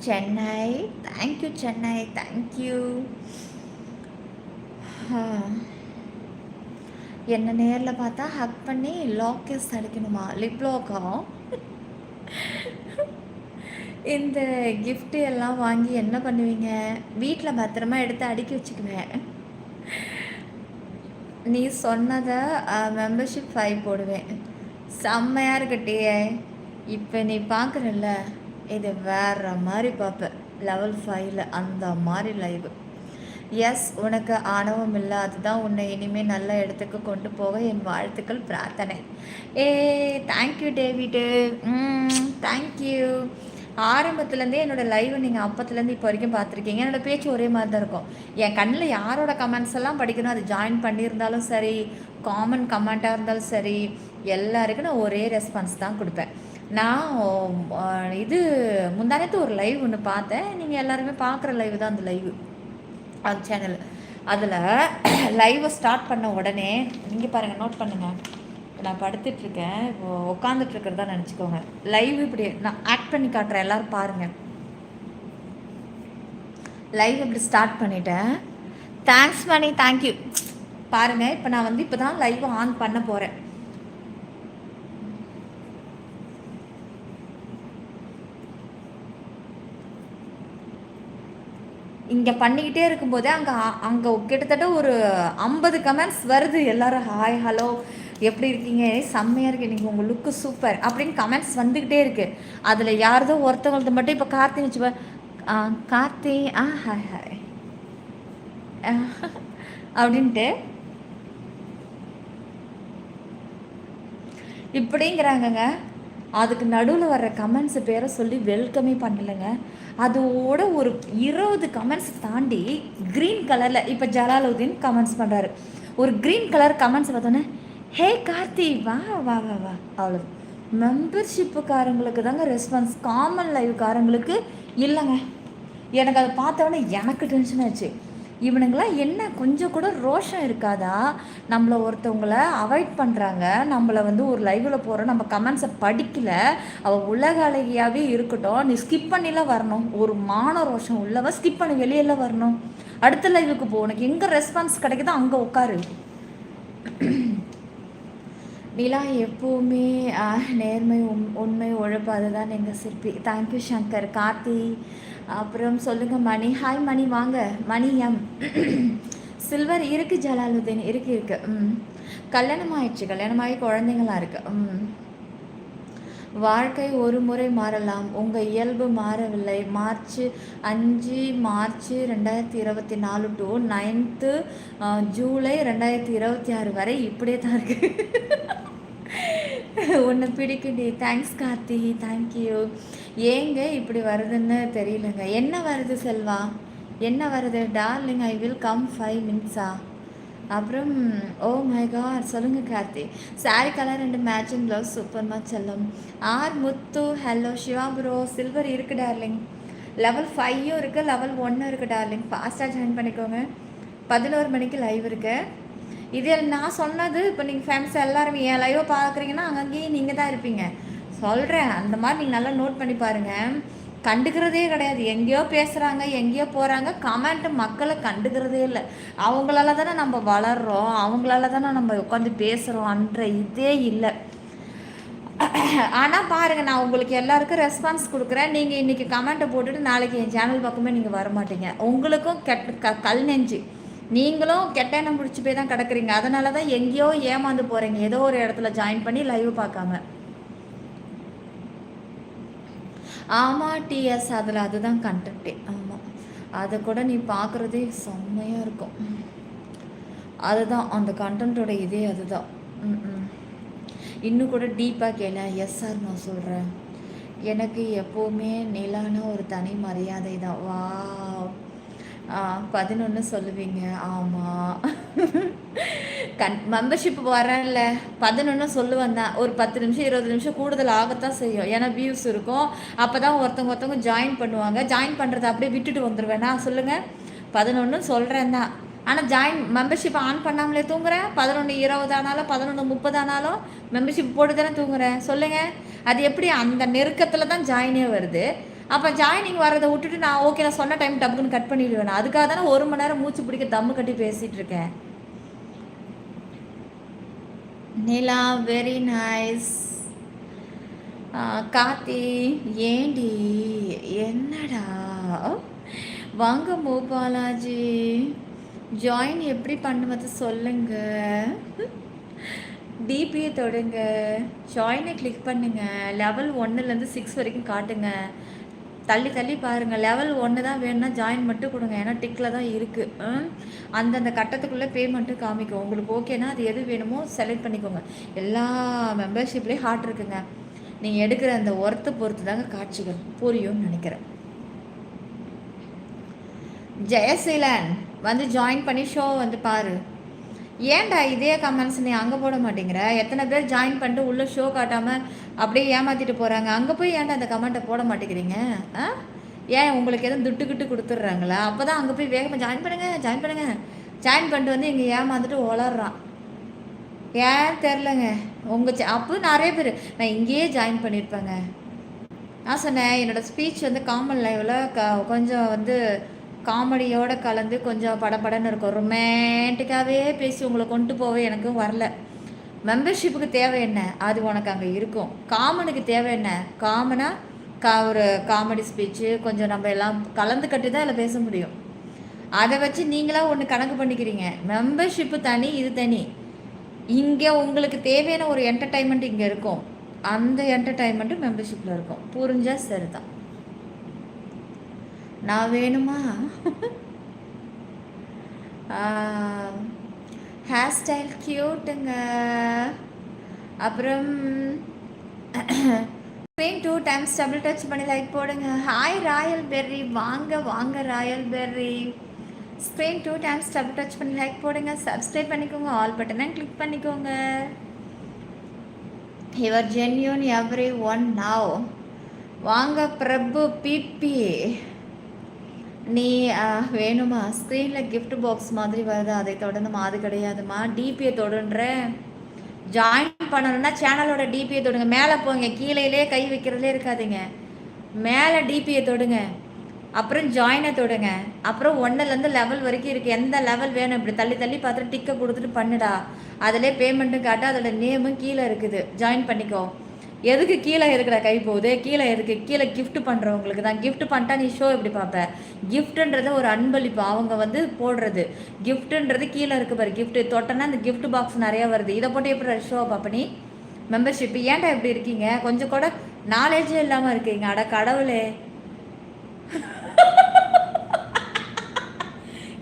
Speaker 1: Chennai, thank you Chennai, thank you. என்ன நேரில் பார்த்தா ஹக் பண்ணி லாக்கஸ் அடிக்கணுமா? லிப் லாக்கம். இந்த கிஃப்ட்டு எல்லாம் வாங்கி என்ன பண்ணுவீங்க? வீட்டில் பத்திரமா எடுத்து அடுக்கி வச்சுக்குவேன். நீ சொன்னதை மெம்பர்ஷிப் 5 போடுவேன். செம்மையாக இருக்கட்டியே. இப்போ நீ பார்க்குறல்ல, இது வேறு மாதிரி பார்ப்பேன். லெவல் 5ல் அந்த மாதிரி லைவு. எஸ், உனக்கு ஆணவம் இல்லை. அதுதான் உன்னை இனிமேல் நல்ல இடத்துக்கு கொண்டு போக என் வாழ்த்துக்கள், பிரார்த்தனை. Thank you David. தேங்க்யூ. ஆரம்பத்துலேருந்தே என்னோடய லைவை நீங்கள் அப்பத்துலேருந்து இப்போ வரைக்கும் பார்த்துருக்கீங்க. என்னோடய பேச்சு ஒரே மாதிரி தான் இருக்கும். என் கண்ணில் யாரோட கமெண்ட்ஸ் எல்லாம் படிக்கணும், அது ஜாயின் பண்ணியிருந்தாலும் சரி, காமன் கமெண்ட்டாக இருந்தாலும் சரி, எல்லாருக்கும் நான் ஒரே ரெஸ்பான்ஸ் தான் கொடுப்பேன். நான் இது முந்தானத்து ஒரு லைவ் ஒன்று பார்த்தேன். நீங்கள் எல்லாருமே பார்க்குற லைவ் தான் அந்த லைவு, அந்த சேனல். அதில் லைவை ஸ்டார்ட் பண்ண உடனே நீங்கள் பாருங்கள், நோட் பண்ணுங்கள். நான் படுத்துட்ருக்கேன், இப்போ உட்காந்துட்ருக்கிறதா நினச்சிக்கோங்க. லைவ் இப்படி நான் ஆக்ட் பண்ணி காட்டுறேன், எல்லோரும் பாருங்கள். லைவ் இப்படி ஸ்டார்ட் பண்ணிட்டேன். Thanks Mani, thank you. பாருங்கள், இப்போ நான் வந்து இப்போ தான் லைவ் ஆன் பண்ண போகிறேன். இங்கே பண்ணிக்கிட்டே இருக்கும்போதே அங்கே கிட்டத்தட்ட ஒரு 50 கமெண்ட்ஸ் வருது. எல்லோரும் ஹாய் ஹலோ எப்படி இருக்கீங்க, செம்மையாக இருக்கு, நீங்கள் உங்கள் லுக்கு சூப்பர் அப்படின்னு கமெண்ட்ஸ் வந்துக்கிட்டே இருக்குது. அதில் யாரதோ ஒருத்தவங்களுக்கு மட்டும் இப்போ கார்த்தி வச்சுப்பேன். கார்த்தி ஹாய் ஹாய் அப்படின்ட்டு இப்படிங்கிறாங்கங்க. அதுக்கு நடுவில் வர்ற கமெண்ட்ஸ் பேரை சொல்லி வெல்கமே பண்ணலைங்க. அதோட ஒரு 20 கமெண்ட்ஸ் தாண்டி க்ரீன் கலரில் இப்போ ஜலாலுதீன் கமெண்ட்ஸ் பண்ணுறாரு. ஒரு க்ரீன் கலர் கமெண்ட்ஸ் பார்த்தோன்னே, ஹே கார்த்தி வா வா வா வா. அவ்வளோ மெம்பர்ஷிப்புக்காரங்களுக்கு தாங்க ரெஸ்பான்ஸ், காமன் லைவ்காரங்களுக்கு இல்லைங்க. எனக்கு அதை பார்த்தோன்னே எனக்கு டென்ஷன் ஆச்சு. இவனுங்களாம் என்ன கொஞ்சம் கூட ரோஷம் இருக்காதா? நம்மளை ஒருத்தவங்களை அவாய்ட் பண்ணுறாங்க, நம்மளை வந்து ஒரு லைவில் போகிறோம், நம்ம கமெண்ட்ஸை படிக்கல, அவள் உலக அழகியாகவே இருக்கட்டும், நீ ஸ்கிப் பண்ணிலாம் வரணும். ஒரு மான ரோஷம் உள்ளவ ஸ்கிப் பண்ணி வெளியெல்லாம் வரணும். அடுத்த லைவுக்கு போ, உனக்கு எங்கே ரெஸ்பான்ஸ் கிடைக்குதோ அங்கே உட்காரு. நிலா எப்போவுமே நேர்மை உண்மை உழைப்பு, அதுதான் எங்கள் சிற்பி. தேங்க்யூ சங்கர். கார்த்தி அப்புறம் சொல்லுங்கள் மணி. ஹாய் மணி, வாங்க மணி. சில்வர் இருக்குது ஜலாலுதீன், இருக்கு. கல்யாணம் ஆயிடுச்சு, கல்யாணமாகி குழந்தைங்களாம் இருக்கு. வாழ்க்கை ஒரு முறை மாறலாம், உங்கள் இயல்பு மாறவில்லை. மார்ச் 5 2024 டு 9 ஜூலை 2026 வரை இப்படியே தான் இருக்குது. ஒன்று பிடிக்குடி. Thanks Karthi, thank you. ஏங்க இப்படி வருதுன்னு தெரியலங்க. என்ன வருது செல்வா? என்ன வருது? Darling I will come 5 மினிட்ஸா? அப்புறம் ஓ மை காட் சொல்லுங்கள் கார்த்தி. சாரி கலர் ரெண்டு மேட்சிங் ப்ளவுஸ் சூப்பர்மா செல்லம். ஆர் முத்து ஹலோ சிவா ப்ரோ. சில்வர் இருக்குது டார்லிங். லெவல் 5ம் இருக்குது, லெவல் 1ம் இருக்குது டார்லிங். ஃபாஸ்ட்டாக ஜாயின் பண்ணிக்கோங்க. 11 மணிக்கு லைவ் இருக்கு. இதில் நான் சொன்னது இப்போ நீங்கள் ஃபேமிலிஸ் எல்லாருமே என் லைவை பார்க்குறீங்கன்னா அங்கங்கேயும் நீங்கள் தான் இருப்பீங்க. சொல்கிறேன், அந்த மாதிரி நீங்கள் நல்லா நோட் பண்ணி பாருங்கள். கண்டுக்கிறதே கிடையாது. எங்கேயோ பேசுகிறாங்க, எங்கேயோ போகிறாங்க, கமெண்ட்டு மக்களை கண்டுக்கிறதே இல்லை. அவங்களால தானே நம்ம வளர்கிறோம், அவங்களால தானே நம்ம உட்காந்து பேசுகிறோம் அன்ற இதே இல்லை. ஆனால் பாருங்கள், நான் உங்களுக்கு எல்லாருக்கும் ரெஸ்பான்ஸ் கொடுக்குறேன். நீங்கள் இன்றைக்கி கமெண்ட்டை போட்டுட்டு நாளைக்கு என் சேனல் பக்கமே நீங்கள் வரமாட்டீங்க. உங்களுக்கும் கல் நெஞ்சு, நீங்களும் கெட்ட எண்ணம் பிடிச்சி போய் தான் கிடக்குறீங்க. அதனால தான் எங்கேயோ ஏமாந்து போகிறீங்க, ஏதோ ஒரு இடத்துல ஜாயின் பண்ணி லைவ் பார்க்காம. ஆமாம் டிஎஸ், அதில் அதுதான் கண்டென்ட்டே. ஆமாம், அதை கூட நீ பார்க்குறதே செம்மையாக இருக்கும். அதுதான் அந்த கண்டென்ட்டோட இதே அதுதான். இன்னும் கூட டீப்பாக கேள. எஸ் சார், நான் சொல்கிறேன். எனக்கு எப்போவுமே நிலான ஒரு தனி மரியாதை தான். வா 11 சொல்லுவீங்க. ஆமாம், மெம்பர்ஷிப் வரேன்ல 11 சொல்லுவேன் தான். ஒரு 10 நிமிஷம் 20 நிமிஷம் கூடுதல் ஆகத்தான் செய்யும். ஏன்னா வியூஸ் இருக்கும். அப்போ தான் ஒருத்தவங்க ஜாயின் பண்ணுவாங்க. ஜாயின் பண்ணுறதை அப்படியே விட்டுட்டு வந்துடுவேண்ணா. சொல்லுங்கள், 11 சொல்கிறேன் தான். ஆனால் மெம்பர்ஷிப் ஆன் பண்ணாமலே தூங்குறேன். 11:20 ஆனாலும் 11:30 ஆனாலும் மெம்பர்ஷிப் போட்டு தானே தூங்குறேன். சொல்லுங்கள், அது எப்படி? அந்த நெருக்கத்தில் தான் ஜாயினே வருது. அப்போ ஜாயினிங் வரதை விட்டுட்டு நான் ஓகே நான் சொன்ன டைம் டப்புன்னு கட் பண்ணிடுவேன். அதுக்காக தானே 1 மணி நேரம் மூச்சு பிடிக்க தம்மு கட்டி பேசிகிட்டு இருக்கேன். நிலா வெரி நைஸ். கார்த்தி ஏண்டி என்னடா? வாங்க மூபாலாஜி, ஜாயின் எப்படி பண்ணுவது சொல்லுங்க. டிபியை தொடுங்க, ஜாயினை கிளிக் பண்ணுங்க. லெவல் 1லேருந்து 6 வரைக்கும் காட்டுங்க. தள்ளி தள்ளி பாருங்கள். லெவல் 1 தான் வேணும்னா ஜாயின் மட்டும் கொடுங்க. ஏன்னா டிக்கில் தான் இருக்குது. அந்தந்த கட்டத்துக்குள்ளே பேமெண்ட்டு காமிக்கும். உங்களுக்கு ஓகேனா அது எது வேணுமோ செலக்ட் பண்ணிக்கோங்க. எல்லா மெம்பர்ஷிப்லேயும் ஹார்ட் இருக்குங்க. நீங்கள் எடுக்கிற அந்த ஒர்த்தை பொறுத்து தாங்க காட்சிகள் புரியும்னு நினைக்கிறேன். ஜெயசீலன் வந்து ஜாயின் பண்ணி ஷோ வந்து பாரு. ஏன்டா இதே கமெண்ட்ஸ் நீ அங்கே போட மாட்டேங்கிற? எத்தனை பேர் ஜாயின் பண்ணிட்டு உள்ளே ஷோ காட்டாமல் அப்படியே ஏமாற்றிட்டு போகிறாங்க. அங்கே போய் ஏன்டா அந்த கமெண்ட்டை போட மாட்டேங்கிறீங்க? ஏன் உங்களுக்கு எதுவும் துட்டுக்கிட்டு கொடுத்துட்றாங்களா? அப்போ தான் அங்கே போய் வேகமாக ஜாயின் பண்ணிட்டு வந்து இங்கே ஏமாந்துட்டு வளர்றான். ஏன் தெரிலங்க. அப்போ நிறைய பேர் நான் இங்கேயே ஜாயின் பண்ணியிருப்பேங்க. நான் சொன்னேன், என்னோடய ஸ்பீச் வந்து காமன் லைவில் கொஞ்சம் வந்து காமெடியோடு கலந்து கொஞ்சம் படப்படன்னு இருக்கும். ரொமான்டிக்காகவே பேசி உங்களை கொண்டு போவே எனக்கும் வரல. மெம்பர்ஷிப்புக்கு தேவை என்ன? அது உனக்கு அங்கே இருக்கும். காமனுக்கு தேவை என்ன? காமனாக ஒரு காமெடி ஸ்பீச்சு கொஞ்சம் நம்ம எல்லாம் கலந்து கட்டி தான் அதில் பேச முடியும். அதை வச்சு நீங்களாக ஒன்று கணக்கு பண்ணிக்கிறீங்க. மெம்பர்ஷிப்பு தனி, இது தனி. இங்கே உங்களுக்கு தேவையான ஒரு என்டர்டைன்மெண்ட் இங்கே இருக்கும். அந்த என்டர்டைன்மெண்ட்டு மெம்பர்ஷிப்பில் இருக்கும். புரிஞ்சால் சரி தான். நான் வேணுமா? ஹேர் ஸ்டைல் க்யூட்டுங்க. அப்புறம் ஸ்க்ரீன் 2 டைம்ஸ் டபுள் டச் பண்ணி லைக் போடுங்க. ஹாய் ராயல் பெர்ரி, வாங்க royal berry. Screen 2 times double touch பண்ணி லைக் போடுங்க. சப்ஸ்கிரைப் பண்ணிக்கோங்க, ஆல் பட்டனை கிளிக் பண்ணிக்கோங்க. Your genuine every one now. வாங்க பிரபு பிபி. நீ வேணுமா? ஸ்க்ரீனில் கிஃப்ட் பாக்ஸ் மாதிரி வருது, அதை தொடர்ந்துமா? அது கிடையாதுமா. டிபியை தொடுன்ற ஜாயின் பண்ணணும்னா சேனலோட டிபியை தொடுங்க. மேலே போங்க, கீழே கை வைக்கிறதுலே இருக்காதுங்க. மேலே டிபியை தொடுங்க, அப்புறம் ஜாயினை தொடுங்க. அப்புறம் 1லேருந்து லெவல் வரைக்கும் இருக்குது. எந்த லெவல் வேணும் இப்படி தள்ளி தள்ளி பார்த்துட்டு டிக்கை கொடுத்துட்டு பண்ணுடா. அதிலே பேமெண்ட்டும் காட்டு, அதோட நேமும் கீழே இருக்குது. ஜாயின் பண்ணிக்கோ. எதுக்கு கீழே இருக்கிற கை போகுது? கீழே எதுக்கு? கீழே கிஃப்ட் பண்ணுறவங்களுக்கு தான். கிஃப்ட் பண்ணிட்டா நீ ஷோ எப்படி பார்ப்ப? கிஃப்ட்டுன்றது ஒரு அன்பளிப்பு, அவங்க வந்து போடுறது. கிஃப்ட்டுன்றது கீழே இருக்கு பாரு. கிஃப்ட்டு தொட்டனா இந்த கிஃப்ட் பாக்ஸ் நிறையா வருது. இதை போட்டு எப்படி ஷோ பார்ப்ப நீ? மெம்பர்ஷிப் ஏன்டா எப்படி இருக்கீங்க? கொஞ்சம் கூட நாலேஜே இல்லாமல் இருக்கீங்க. அட கடவுளே,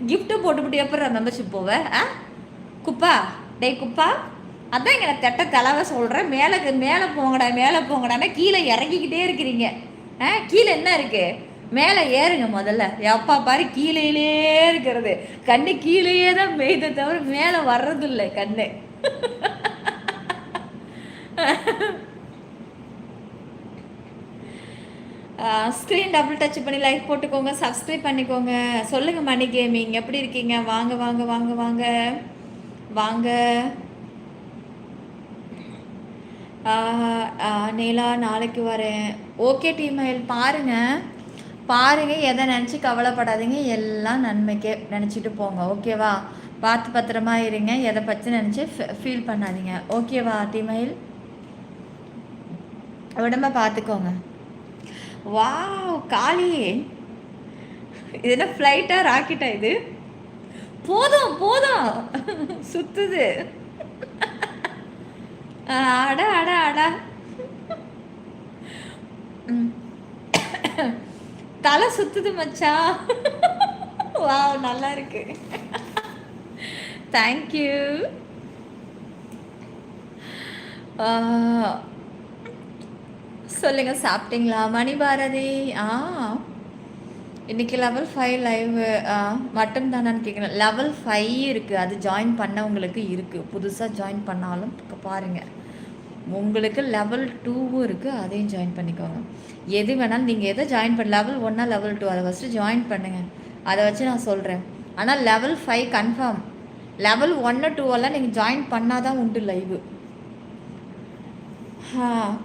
Speaker 1: கிஃப்ட்டு போட்டுவிட்டு எப்படி மெம்பர்ஷிப் போவ? குப்பா டேய் குப்பா. அதான் இங்கே நான் தெட்ட தலைவை சொல்கிறேன். மேலே போங்கடான்னா கீழே இறங்கிக்கிட்டே இருக்கிறீங்க. கீழே என்ன இருக்கு? மேலே ஏறுங்க முதல்ல. எப்பா பாரு கீழேயே இருக்கிறது. கண்ணு கீழேயே தான் மேய்த தவிர மேலே வர்றது இல்லை கண்ணு. ஸ்க்ரீன் டபுள் டச் பண்ணி லைக் போட்டுக்கோங்க, சப்ஸ்கிரைப் பண்ணிக்கோங்க. சொல்லுங்கள் மணி கேமிங் எப்படி இருக்கீங்க? வாங்க வாங்க வாங்க வாங்க வாங்க. நீலா நாளைக்கு வரேன். ஓகே டீமைல் பாருங்கள், எதை நினச்சி கவலைப்படாதீங்க, எல்லாம் நன்மைக்கே நினச்சிட்டு போங்க. ஓகேவா? பார்த்து பத்திரமா இருங்க, எதை பற்றி நினச்சி ஃபீல் பண்ணாதீங்க. ஓகேவா டீமைல்? உடம்ப பார்த்துக்கோங்க. வாவ் காளி, இது என்ன ஃப்ளைட்டா ராக்கெட்டா? இது போதும் போதும் சுத்துது. அட அட அட, தலை சுத்துது மச்சான். வாவ் நல்லா இருக்கு. தேங்க்யூ. சொல்லுங்க, சாப்பிட்டீங்களா? மணி பாரதி, இன்னைக்கு லெவல் 5 லைவ் மட்டும் தானான்னு கேட்குறேன். லெவல் 5 இருக்குது, அது ஜாயின் பண்ணவங்களுக்கு இருக்குது. புதுசாக ஜாயின் பண்ணாலும் பாருங்கள், உங்களுக்கு லெவல் 2வும் இருக்குது, அதையும் ஜாயின் பண்ணிக்கோங்க. எது வேணாலும் நீங்கள் எதை ஜாயின் பண்ண, லெவல் 1 லெவல் 2 அதை ஃபஸ்ட்டு ஜாயின் பண்ணுங்கள், அதை வச்சு நான் சொல்கிறேன். ஆனால் லெவல் 5 கன்ஃபார்ம். லெவல் 1 2 நீங்கள் ஜாயின் பண்ணால் தான் உண்டு லைவு.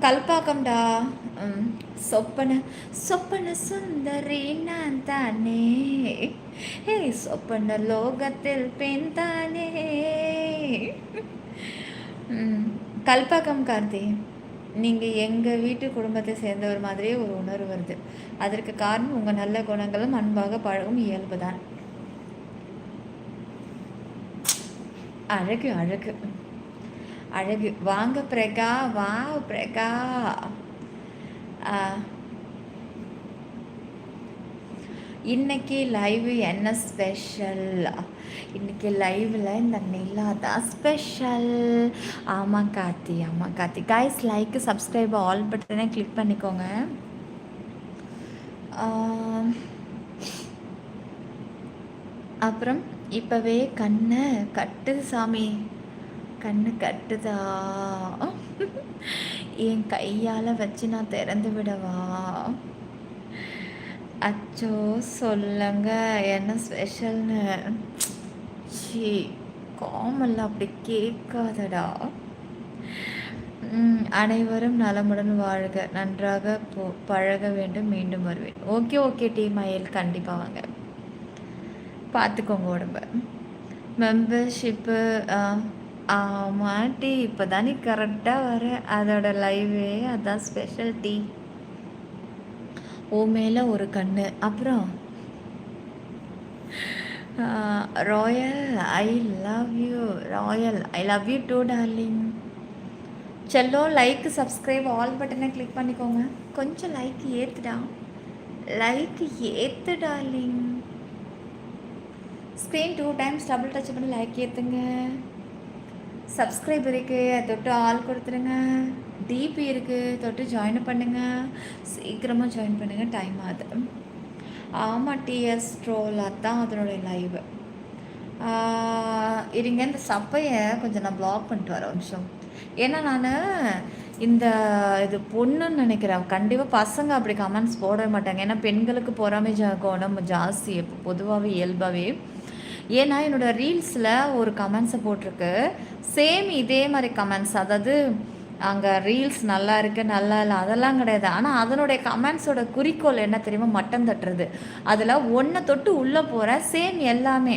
Speaker 1: கல்பாக்கம்டா. சொப்பன சுந்தரி நான் தானே, சொப்பன லோகத்தில் பெண் தானே. கல்பாக்கம் கார்த்தி, நீங்கள் எங்கள் வீட்டு குடும்பத்தை சேர்ந்தவர் மாதிரியே ஒரு உணர்வு வருது. அதற்கு காரணம் உங்கள் நல்ல குணங்களும் அன்பாக பழகும் இயல்பு தான். அழகு அழகு அழகு. வாங்க பிரகா, வா பிரகா. இன்னைக்கு லைவ் என்ன ஸ்பெஷல்? இன்னைக்கு லைவில் இந்த நிலா தான் ஸ்பெஷல். ஆமாம் கார்த்தி, ஆமாம் Karthi. Guys like subscribe all பட்டனை கிளிக் பண்ணிக்கோங்க. அப்புறம் இப்போவே கண்ணை கட்டுது சாமி, கண்ணு கட்டுதா? என் கையால் வச்சு நான் திறந்து விடவா? அச்சோ சொல்லுங்க என்ன ஸ்பெஷல்னு. சி காமல்ல அப்படி கேட்காதடா. அனைவரும் நலமுடன் வாழ்க, நன்றாக பழக வேண்டும், மீண்டும் வருவேன். ஓகே ஓகே டீம் மயில், கண்டிப்பாக வாங்க, பார்த்துக்கோங்க உடம்ப. மெம்பர்ஷிப்பு ஆமாட்டி, இப்போ தான் நீ கரெக்டாக வர, அதோட லைவே அதான் ஸ்பெஷல் டீ. ஓ மேலே ஒரு கண்ணு. அப்புறம் Royal, I love you Royal, I love you too darling. செல்லோ லைக் சப்ஸ்கிரைப் ஆல் பட்டனை கிளிக் பண்ணிக்கோங்க. கொஞ்சம் லைக் ஏற்றுடா, லைக் ஏற்று darling. Screen 2 times double touch பண்ணி லைக் ஏற்றுங்க. சப்ஸ்கிரைப் இருக்குது, தொட்டு ஆள் கொடுத்துருங்க. டிபி இருக்குது, தொட்டு ஜாயின் பண்ணுங்கள். சீக்கிரமாக ஜாயின் பண்ணுங்கள், டைம் ஆகுது. ஆமாம் டிஎஸ் ட்ரோல், அதுதான் அதனுடைய லைவு. இருங்க, இந்த சப்பையை கொஞ்சம் நான் பிளாக் பண்ணிட்டு வரேன் ஒரு நிமிஷம். ஏன்னா நான் இந்த இது பொண்ணுன்னு நினைக்கிறேன். கண்டிப்பாக பசங்க அப்படி கமெண்ட்ஸ் போட மாட்டாங்க, ஏன்னா பெண்களுக்கு பொறாமை குணம் ஜாஸ்தி இப்போ பொதுவாகவே இயல்பாகவே. ஏன்னா என்னோடய ரீல்ஸில் ஒரு கமெண்ட்ஸை போட்டிருக்கு, சேம் இதே மாதிரி கமெண்ட்ஸ். அதாவது அங்கே ரீல்ஸ் நல்லா இருக்குது நல்லா இல்லை அதெல்லாம் கிடையாது, ஆனால் அதனுடைய கமெண்ட்ஸோட குறிக்கோள் என்ன தெரியுமா? மட்டம் தட்டுறது. அதில் ஒன்றை தொட்டு உள்ளே போகிற சேம் எல்லாமே.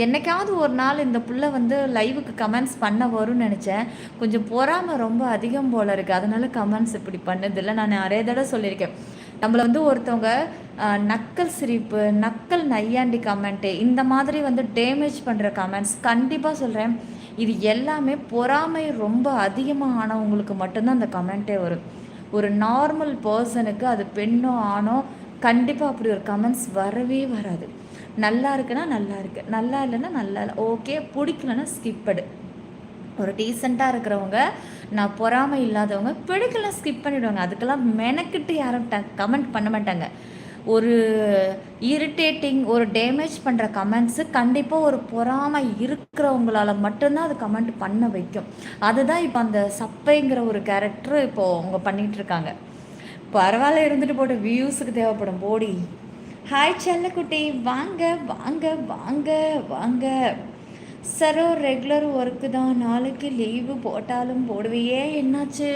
Speaker 1: என்னைக்காவது ஒரு நாள் இந்த புள்ள லைவுக்கு கமெண்ட்ஸ் பண்ண வரும்னு நினச்சேன். கொஞ்சம் பொறாமை ரொம்ப அதிகம் போல் இருக்குது, அதனால கமெண்ட்ஸ் இப்படி பண்ணதில்லை. நான் நிறைய தடவை சொல்லியிருக்கேன், நம்மளை ஒருத்தவங்க நக்கல் சிரிப்பு, நக்கல் நையாண்டி கமெண்ட்டு, இந்த மாதிரி டேமேஜ் பண்ணுற கமெண்ட்ஸ் கண்டிப்பாக சொல்கிறேன், இது எல்லாமே பொறாமை ரொம்ப அதிகமாக ஆனவங்களுக்கு மட்டும்தான் அந்த கமெண்ட்டே வரும். ஒரு நார்மல் பர்சனுக்கு, அது பெண்ணோ ஆணோ, கண்டிப்பாக அப்படி ஒரு கமெண்ட்ஸ் வரவே வராது. நல்லா இருக்குன்னா நல்லா இருக்குது, நல்லா இல்லைன்னா நல்லா இல்லை, ஓகே, பிடிக்கலன்னா ஸ்கிப்படு. ஒரு டீசெண்டாக இருக்கிறவங்க நான் பொறாமை இல்லாதவங்க பிடிக்கலாம் ஸ்கிப் பண்ணிவிடுவாங்க. அதுக்கெல்லாம் மெனக்கிட்டு யாரும் கமெண்ட் பண்ண மாட்டாங்க. ஒரு இரிட்டேட்டிங், ஒரு டேமேஜ் பண்ணுற கமெண்ட்ஸு கண்டிப்பாக ஒரு பொறாமை இருக்கிறவங்களால மட்டும்தான் அது கமெண்ட் பண்ண வைக்கும். அதுதான் இப்போ அந்த சப்பைங்கிற ஒரு கேரக்டர் இப்போது அவங்க பண்ணிகிட்ருக்காங்க. பரவாயில்ல, இருந்துட்டு போட்டு வியூஸுக்கு தேவைப்படும் போடி. ஹாய் செல்லக்குட்டி, வாங்க வாங்க வாங்க வாங்க. சரோ ரெகுலர் ஒர்க்கு தான், நாளைக்கு லீவு போட்டாலும் போடுவியே, என்னாச்சு?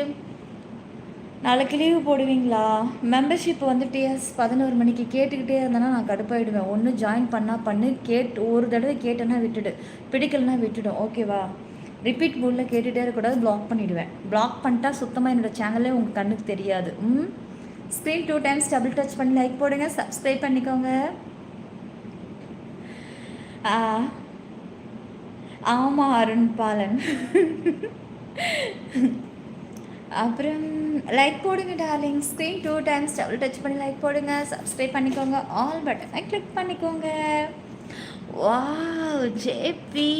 Speaker 1: நாளைக்கு லீவு போடுவீங்களா? மெம்பர்ஷிப் வந்து டிஎஸ் 11 மணிக்கு கேட்டுக்கிட்டே இருந்தேன்னா நான் கடுப்பாயிடுவேன். ஒன்று ஜாயின் பண்ணால் பண்ணு, ஒரு தடவை கேட்டேன்னா விட்டுடு, பிடிக்கலன்னா விட்டுடும், ஓகேவா? ரிப்பீட் மூடில் கேட்டுகிட்டே இருக்கக்கூடாது, பிளாக் பண்ணிவிடுவேன். பிளாக் பண்ணிட்டா சுத்தமாக என்னோடய சேனலே உங்கள் கண்ணுக்கு தெரியாது. ஸ்க்ரீன் 2 டைம்ஸ் டபுள் டச் பண்ணி லைக் போடுங்க, சப்ஸ்கிரைப் பண்ணிக்கோங்க. ஆமாம் அருண் பாலன். அப்புறம் லைக் போடுங்க darling. Screen 2 times double touch பண்ணி லைக் போடுங்க, சப்ஸ்கிரைப் பண்ணிக்கோங்க, ஆல் பட்டனை கிளிக் பண்ணிக்கோங்க. Wow JP,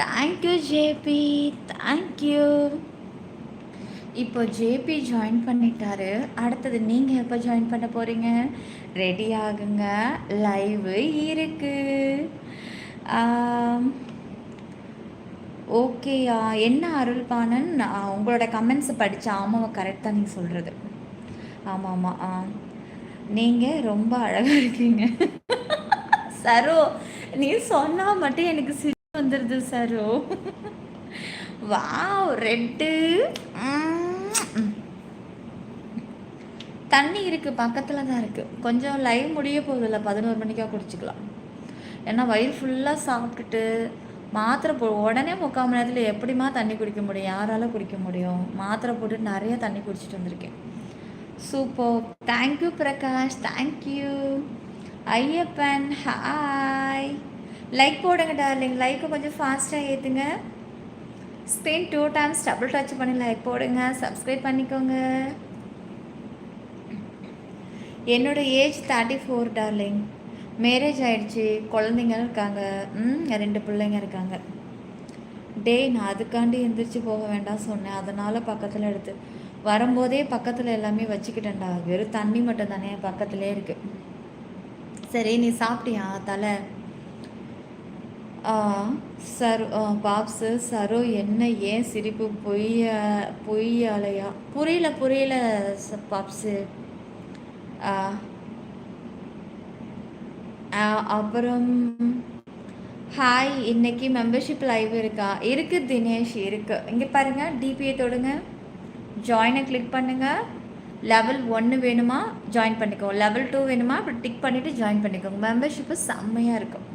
Speaker 1: thank you JP, thank you. இப்போ ஜேபி ஜாயின் பண்ணிட்டாரு. அடுத்தது நீங்கள் எப்போ ஜாயின் பண்ண போகிறீங்க? ரெடி ஆகுங்க, லைவு இருக்கு. ஓகேயா? என்ன அருள்பானன், உங்களோட கமெண்ட்ஸை படித்தா ஆமாம், கரெக்ட் தான் நீங்கள் சொல்கிறது. ஆமாம் ஆமாம், நீங்கள் ரொம்ப அழகாக இருக்கீங்க. சரோ, நீ சொன்னால் மட்டும் எனக்கு சிரிப்பு வந்துடுது சரோ. Wow red. தண்ணி இருக்குது, பக்கத்தில் தான் இருக்குது. கொஞ்சம் லைவ் முடிய போதில்ல, 11 மணிக்காக குடிச்சிக்கலாம். ஏன்னா வயிறு ஃபுல்லாக சாப்பிட்டுட்டு மாத்திரை உடனே 3/4 மணி நேரத்தில் எப்படிமா தண்ணி குடிக்க முடியும்? யாரால் குடிக்க முடியும்? மாத்திரை போட்டு நிறைய தண்ணி குடிச்சிட்டு வந்திருக்கேன். Super, thank you Prakash, thank you. Ayyappan hi. Like போடுங்க டார்லிங், லைக்கை கொஞ்சம் ஃபாஸ்ட்டாக ஏற்றுங்க. ஸ்க்ரீன் 2 டைம்ஸ் டபுள் டச் பண்ணி லைக் போடுங்க, சப்ஸ்கிரைப் பண்ணிக்கோங்க. என்னோட ஏஜ் 34 டார்லிங். மேரேஜ் ஆகிடுச்சி, குழந்தைங்க இருக்காங்க, 2 பிள்ளைங்க இருக்காங்க. நான் அதுக்காண்டி எந்திரிச்சு போக வேண்டாம் சொன்னேன், அதனால் பக்கத்தில் எடுத்து வரும்போதே பக்கத்தில் எல்லாமே வச்சுக்கிட்டேன்டா. வெறும் தண்ணி மட்டும் தானே பக்கத்துலேயே இருக்குது. சரி, நீ சாப்பிட்டியா தலை? சரு பாப்ஸு சரோ, என்ன ஏன் சிரிப்பு? பொய்யாலையா? புரியல பாப்ஸு. அப்புறம் ஹாய், இன்னைக்கு மெம்பர்ஷிப் லைவ் இருக்கா? இருக்குது தினேஷ், இருக்குது. இங்கே பாருங்கள், டிபியை தொடுங்க, ஜாயினை கிளிக் பண்ணுங்கள். லெவல் 1 வேணுமா ஜாயின் பண்ணிக்கோங்க, லெவல் 2 வேணுமா அப்படி டிக் பண்ணிவிட்டு ஜாயின் பண்ணிக்கோங்க. மெம்பர்ஷிப்பு செம்மையாக இருக்கும்.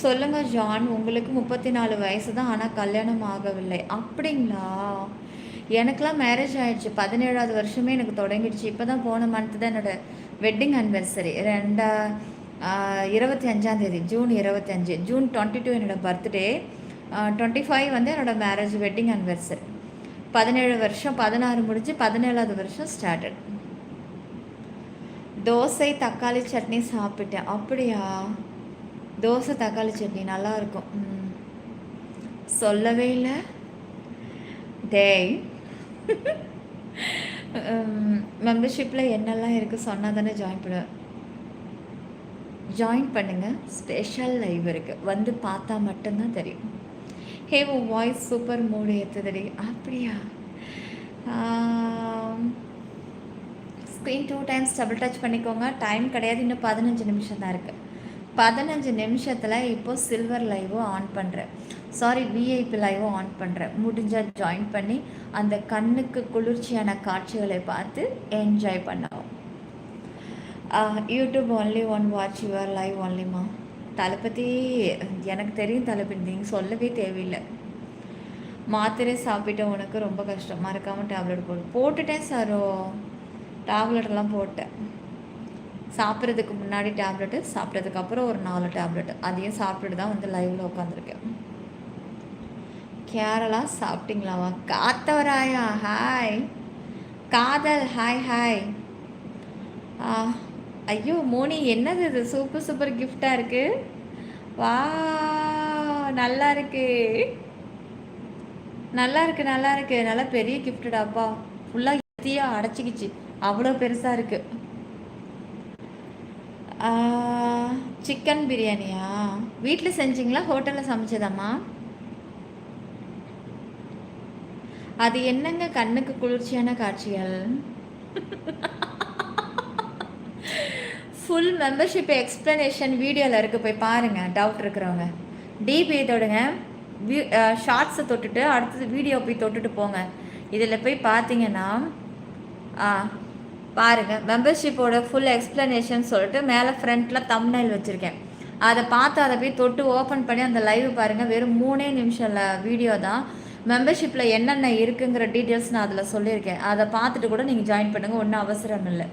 Speaker 1: சொல்லுங்கள் ஜான், உங்களுக்கு 34 வயசு தான், ஆனால் கல்யாணம் ஆகவில்லை. அப்படிங்களா? எனக்கெலாம் மேரேஜ் ஆகிடுச்சு, 17வது வருஷமே எனக்கு தொடங்கிடுச்சு. இப்போ தான் போன மந்த்து தான் என்னோடய வெட்டிங் அனிவர்சரி. 25ஆம் தேதி, ஜூன் 25. ஜூன் 22 என்னோடய பர்த்டே. 25 வந்து என்னோடய மேரேஜ் வெட்டிங் அனிவர்சரி. 17 வருஷம், 16 முடிஞ்சு 17வது வருஷம் ஸ்டார்டட். தோசை தக்காளி சட்னி சாப்பிட்டேன். அப்படியா? தோசை தக்காளி சட்னி நல்லாயிருக்கும். சொல்லவே இல்லை டேய். மெம்பர்ஷிப்பில் என்னெல்லாம் இருக்குது சொன்னால் தானே ஜாயின் பண்ணுங்கள். ஸ்பெஷல் லைவ் இருக்குது, வந்து பார்த்தா மட்டும்தான் தெரியும். ஹே, உன் வாய்ஸ் சூப்பர், மூடு ஏற்றுதடி. அப்படியா? ஸ்க்ரீன் 2 டைம்ஸ் டபுள் டச் பண்ணிக்கோங்க. டைம் கிடையாது, இன்னும் 15 நிமிஷம் தான் இருக்குது. 15 நிமிஷத்தில் இப்போது சில்வர் லைவும் ஆன் பண்ணுறேன், சாரி விஐபி லைவும் ஆன் பண்ணுறேன். முடிஞ்சால் ஜாயின் பண்ணி அந்த கண்ணுக்கு குளிர்ச்சியான காட்சிகளை பார்த்து என்ஜாய் பண்ணுவோம். YouTube only one watch your live ஒன்லிமா. தளபதி எனக்கு தெரியும் தளபதி, நீங்கள் சொல்லவே தேவையில்லை. மாத்திரை சாப்பிட்ட உனக்கு ரொம்ப கஷ்டம், மறக்காமல் டேப்லெட் போட்டுட்டேன் சாரோ. டேப்லெட்டெல்லாம் போட்டேன். சாப்பிட்றதுக்கு முன்னாடி டேப்லெட்டு, சாப்பிட்றதுக்கு அப்புறம் ஒரு 4 டேப்லெட்டு, அதையும் சாப்பிட்டுட்டு தான் வந்து லைவில் உட்காந்துருக்கேன். கேரளா சாப்பிட்டீங்களாவா? காத்தவராயா ஹாய். காதல் ஹாய் ஹாய். ஐயோ மோனி என்னது இது சூப்பர் சூப்பர் கிஃப்டாக இருக்குது. வா நல்லா இருக்கு, நல்லா இருக்கு, நல்லா இருக்கு. நல்லா பெரிய கிஃப்டடாப்பா. ஃபுல்லாக எத்தியாக அடைச்சிக்கிச்சு, அவ்வளோ பெருசாக இருக்கு. சிக்கன் பிரியாணியா? வீட்டில் செஞ்சிங்களா ஹோட்டலில் சமைச்சதாம்மா? அது என்னங்க கண்ணுக்கு குளிர்ச்சியான காட்சிகள். ஃபுல் மெம்பர்ஷிப் எக்ஸ்ப்ளனேஷன் வீடியோவில் இருக்குது, போய் பாருங்கள் டவுட் இருக்கிறவங்க. டிபி தொடுங்க, ஷார்ட்ஸை தொட்டுட்டு அடுத்தது வீடியோ போய் தொட்டுட்டு போங்க. இதில் போய் பார்த்தீங்கன்னா பாருங்கள் மெம்பர்ஷிப்போட ஃபுல் எக்ஸ்ப்ளனேஷன் சொல்லிட்டு மேலே ஃப்ரண்ட்டில் தம்ப்நெயில் வச்சுருக்கேன். அதை பார்த்து அதை போய் தொட்டு ஓப்பன் பண்ணி அந்த லைவ் பாருங்கள். வெறும் 3 நிமிஷம் வீடியோ தான். மெம்பர்ஷிப்பில் என்னென்ன இருக்குங்கிற டீட்டெயில்ஸ் நான் அதில் சொல்லியிருக்கேன். அதை பார்த்துட்டு கூட நீங்கள் ஜாயின் பண்ணுங்கள், ஒன்றும் அவசரம் இல்லை.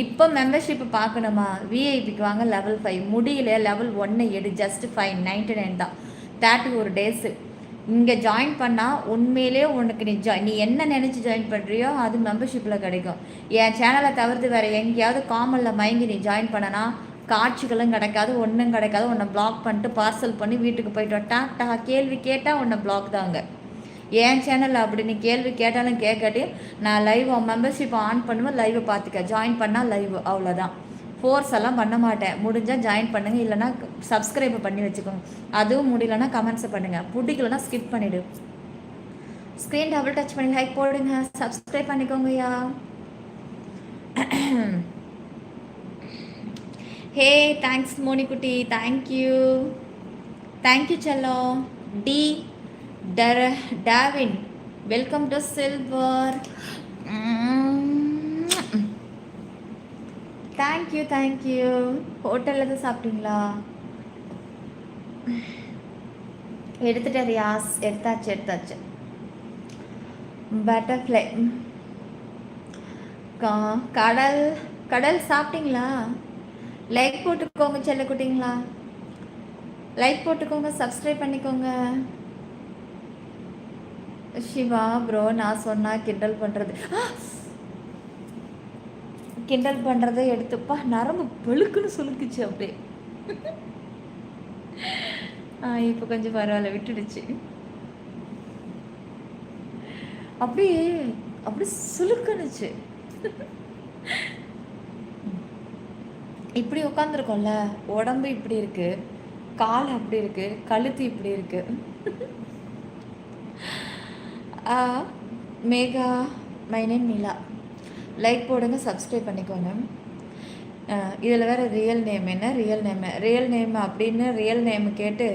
Speaker 1: இப்போ மெம்பர்ஷிப்பு பார்க்கணுமா? விஐபிக்கு வாங்க level 5. முடியல level 1 எடு, ஜஸ்ட் 599 தான், 31 டேஸு. இங்கே ஜாயின் பண்ணால் உண்மையிலே உனக்கு நீ என்ன நினச்சி ஜாயின் பண்ணுறியோ அது மெம்பர்ஷிப்பில் கிடைக்கும். என் சேனலை தவிர்த்து வேறு எங்கேயாவது காமனில் மயங்கி நீ ஜாயின் பண்ணனா காட்சிகளும் கிடைக்காது, ஒன்றும் கிடைக்காது. உன்னை பிளாக் பண்ணிட்டு பார்சல் பண்ணி வீட்டுக்கு போயிட்டு வட்டா கேள்வி கேட்டால் உன்னை பிளாக் தாங்க. என் சேனலில் அப்படி நீ கேள்வி கேட்டாலும் கேட்காட்டி நான் லைவ் மெம்பர்ஷிப் ஆன் பண்ணுவேன், லைவை பார்த்துக்க. ஜாயின் பண்ணால் லைவ், அவ்வளோதான். ஃபோர்ஸ் எல்லாம் பண்ண மாட்டேன். முடிஞ்சால் ஜாயின் பண்ணுங்கள், இல்லைனா சப்ஸ்கிரைப் பண்ணி வச்சுக்கோங்க. அதுவும் முடியலன்னா கமெண்ட்ஸை பண்ணுங்கள், பிடிக்கலன்னா ஸ்கிப் பண்ணிவிடு. ஸ்க்ரீன் டபுள் டச் பண்ணி லைக் போடுங்க, சப்ஸ்கிரைப் பண்ணிக்கோங்கய்யா. ஹே தேங்க்ஸ் மோனிக்குட்டி, தேங்க்யூ தேங்க்யூ செல்லோ. டி டாவின் welcome to silver. Thank you thank you. ஹோட்டலில் தான் சாப்பிட்டீங்களா? எடுத்துட்டு ரியாஸ், எடுத்தாச்சு. பட்டர்ஃப்ளை கடல் கடல் சாப்பிட்டீங்களா? லைக் போட்டுக்கோங்க செல்ல குட்டிங்களா, லைக் போட்டுக்கோங்க, சப்ஸ்கிரைப் பண்ணிக்கோங்க. சிவா ப்ரோ, நான் சொன்னால் கிண்டல் பண்ணுறதை எடுத்துப்பா, நரம்பு பெழுக்குன்னு சொல்லிக்குச்சு அப்படியே. இப்போ கொஞ்சம் பரவாயில்ல, விட்டுடுச்சு. அப்படியே அப்படி சுலுக்குனுச்சு. இப்படி உட்காந்துருக்கோம்ல, உடம்பு இப்படி இருக்கு, கால் அப்படி இருக்கு, கழுத்து இப்படி இருக்கு. Megha, my name Neela. Like போடுங்க, சப்ஸ்கிரைப் பண்ணிக்கோங்க. இதில் வேறு ரியல் நேம் என்ன, ரியல் நேம் அப்படின்னு ரியல் நேம் கேட்டு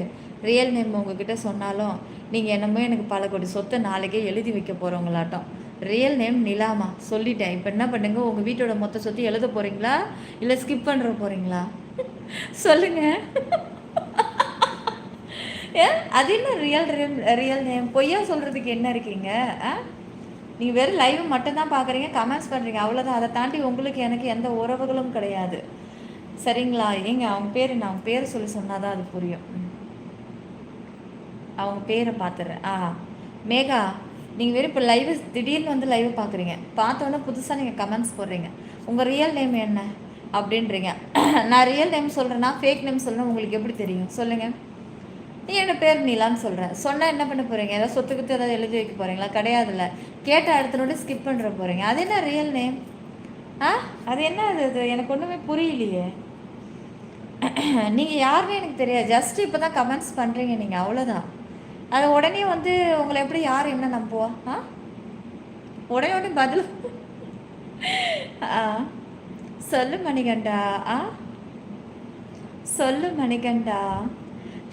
Speaker 1: ரியல் நேம் உங்ககிட்ட சொன்னாலும் நீங்கள் என்னமோ எனக்கு பல கோடி சொத்தை நாளைக்கே எழுதி வைக்க போகிறவங்களாட்டம். ரியல் நேம் நிலாமா சொல்லிட்டேன். இப்போ என்ன பண்ணுங்க, உங்கள் வீட்டோட மொத்த சொத்து எழுத போகிறீங்களா இல்லை ஸ்கிப் பண்ணுற போகிறீங்களா சொல்லுங்கள். அது என்ன ரியல் நேம்? பொய்யா சொல்கிறதுக்கு என்ன இருக்கீங்க? நீங்கள் வெறும் லைவ் மட்டும்தான் பார்க்குறீங்க, கமெண்ட்ஸ் பண்ணுறீங்க, அவ்வளோதான். அதை தாண்டி உங்களுக்கு எனக்கு எந்த உறவுகளும் கிடையாது, சரிங்களா? ஏங்க அவங்க பேர் என்ன, அவங்க பேர் சொல்லி சொன்னால் தான் அது புரியும். அவங்க பேரை பார்த்துறேன். மேகா, நீங்கள் வெறும் இப்போ லைவ் திடீர்னு வந்து லைவ் பார்க்குறீங்க, பார்த்தோன்னே புதுசாக நீங்கள் கமெண்ட்ஸ் போடுறீங்க. உங்கள் ரியல் நேம் என்ன அப்படின்றீங்க. நான் ரியல் நேம் சொல்கிறேன்னா ஃபேக் நேம் சொல்கிறேன், உங்களுக்கு எப்படி தெரியும் சொல்லுங்கள்? நீ என்ன பேர் நீலான்னு சொல்கிறேன், சொன்னால் என்ன பண்ண போகிறீங்க? ஏதாவது சொத்துக்கிட்டு ஏதாவது எழுதி வைக்க போகிறீங்களா? கிடையாதுல்ல. கேட்ட அடுத்தனோட ஸ்கிப் பண்ணுற போகிறீங்க. அது என்ன ரியல் நேம்? அது என்ன அது எனக்கு ஒன்றுமே புரியலையே. நீங்கள் யாருன்னு எனக்கு தெரியாது, ஜஸ்ட் இப்போ தான் கமெண்ட்ஸ் பண்ணுறீங்க நீங்கள், அவ்வளோதான். அது உடனே வந்து உங்களை எப்படி யார் என்ன நம்புவா? உடனே பதில் சொல்லு மணிகண்டா. சொல்லு மணிகண்டா.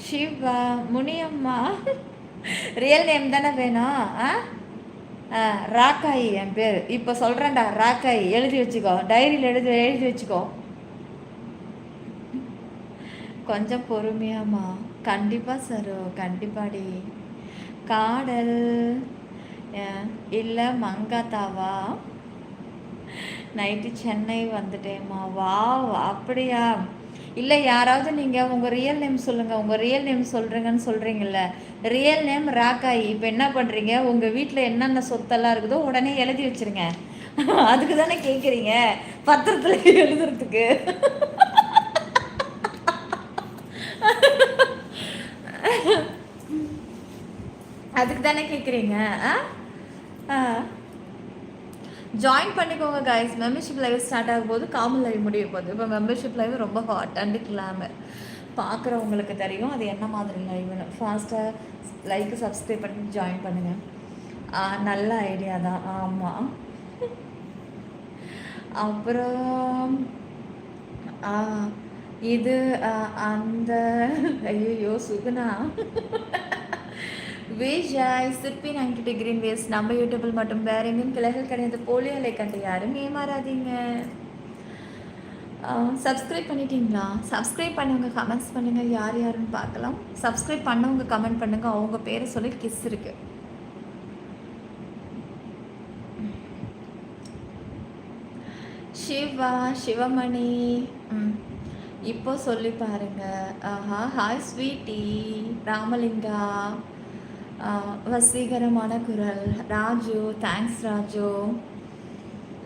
Speaker 1: சிவா, முனியம்மா, ரியல் நேம் தானே வேணும்? ராக்காயி என் பேர். இப்போ சொல்கிறேன்டா, ராக்காயி எழுதி வச்சுக்கோ, டைரியில் எழுதி வச்சுக்கோ. கொஞ்சம் பொறுமையாம்மா. கண்டிப்பாக சரு, கண்டிப்பாடி. காடல் இல்லை மங்காத்தாவா? நைட்டு சென்னை வந்துட்டேம்மா. வா, அப்படியா? இல்லை யாராவது நீங்கள் உங்கள் ரியல் நேம் சொல்லுங்கள். உங்கள் ரியல் நேம் சொல்கிறீங்கன்னு சொல்கிறீங்கல்ல, ரியல் நேம் ராக்காயி. இப்போ என்ன பண்ணுறீங்க, உங்கள் வீட்டில் என்னென்ன சொத்தெல்லாம் இருக்குதோ உடனே எழுதி வச்சுருங்க. அதுக்கு தானே கேட்குறீங்க, பத்திரத்தில் எழுதுறதுக்கு. அதுக்கு தானே கேட்குறீங்க. ஜாயின் பண்ணிக்கோங்க கைஸ். மெம்பர்ஷிப் லைவ் ஸ்டார்ட் ஆகும் போது காமன் லைவ் முடிய போகுது. இப்போ மெம்பர்ஷிப் லைவ் ரொம்ப ஹாட் அண்ட் கிளாமர். பார்க்குறவங்களுக்கு தெரியும் அது என்ன மாதிரி லைவ்னு. ஃபாஸ்ட்டாக லைக்கு சப்ஸ்கிரைப் பண்ணி ஜாயின் பண்ணுங்கள். நல்ல ஐடியா தான். ஆமாம். அப்புறம் இது அந்த ஐயோ சுகுணா விஜய் சிற்பி 90 டிகிரி வேஸ்ட் நம்ம யூடியூபில் மட்டும் வேற எங்கேயும் கிளைகள் கிடையாது. போலியோலை கண்டு யாரும் ஏமாறாதீங்க. சப்ஸ்கிரைப் பண்ணிட்டீங்களா? சப்ஸ்கிரைப் பண்ணவங்க கமெண்ட்ஸ் பண்ணுங்கள். யார் யாருன்னு பார்க்கலாம். சப்ஸ்கிரைப் பண்ணவங்க கமெண்ட் பண்ணுங்கள். அவங்க பேரை சொல்லி கிஸ் இருக்கு. சிவா சிவமணி இப்போ சொல்லி பாருங்க. Hi sweetie. ராமலிங்கா வசீகரமான குரல். Raju thanks Raju.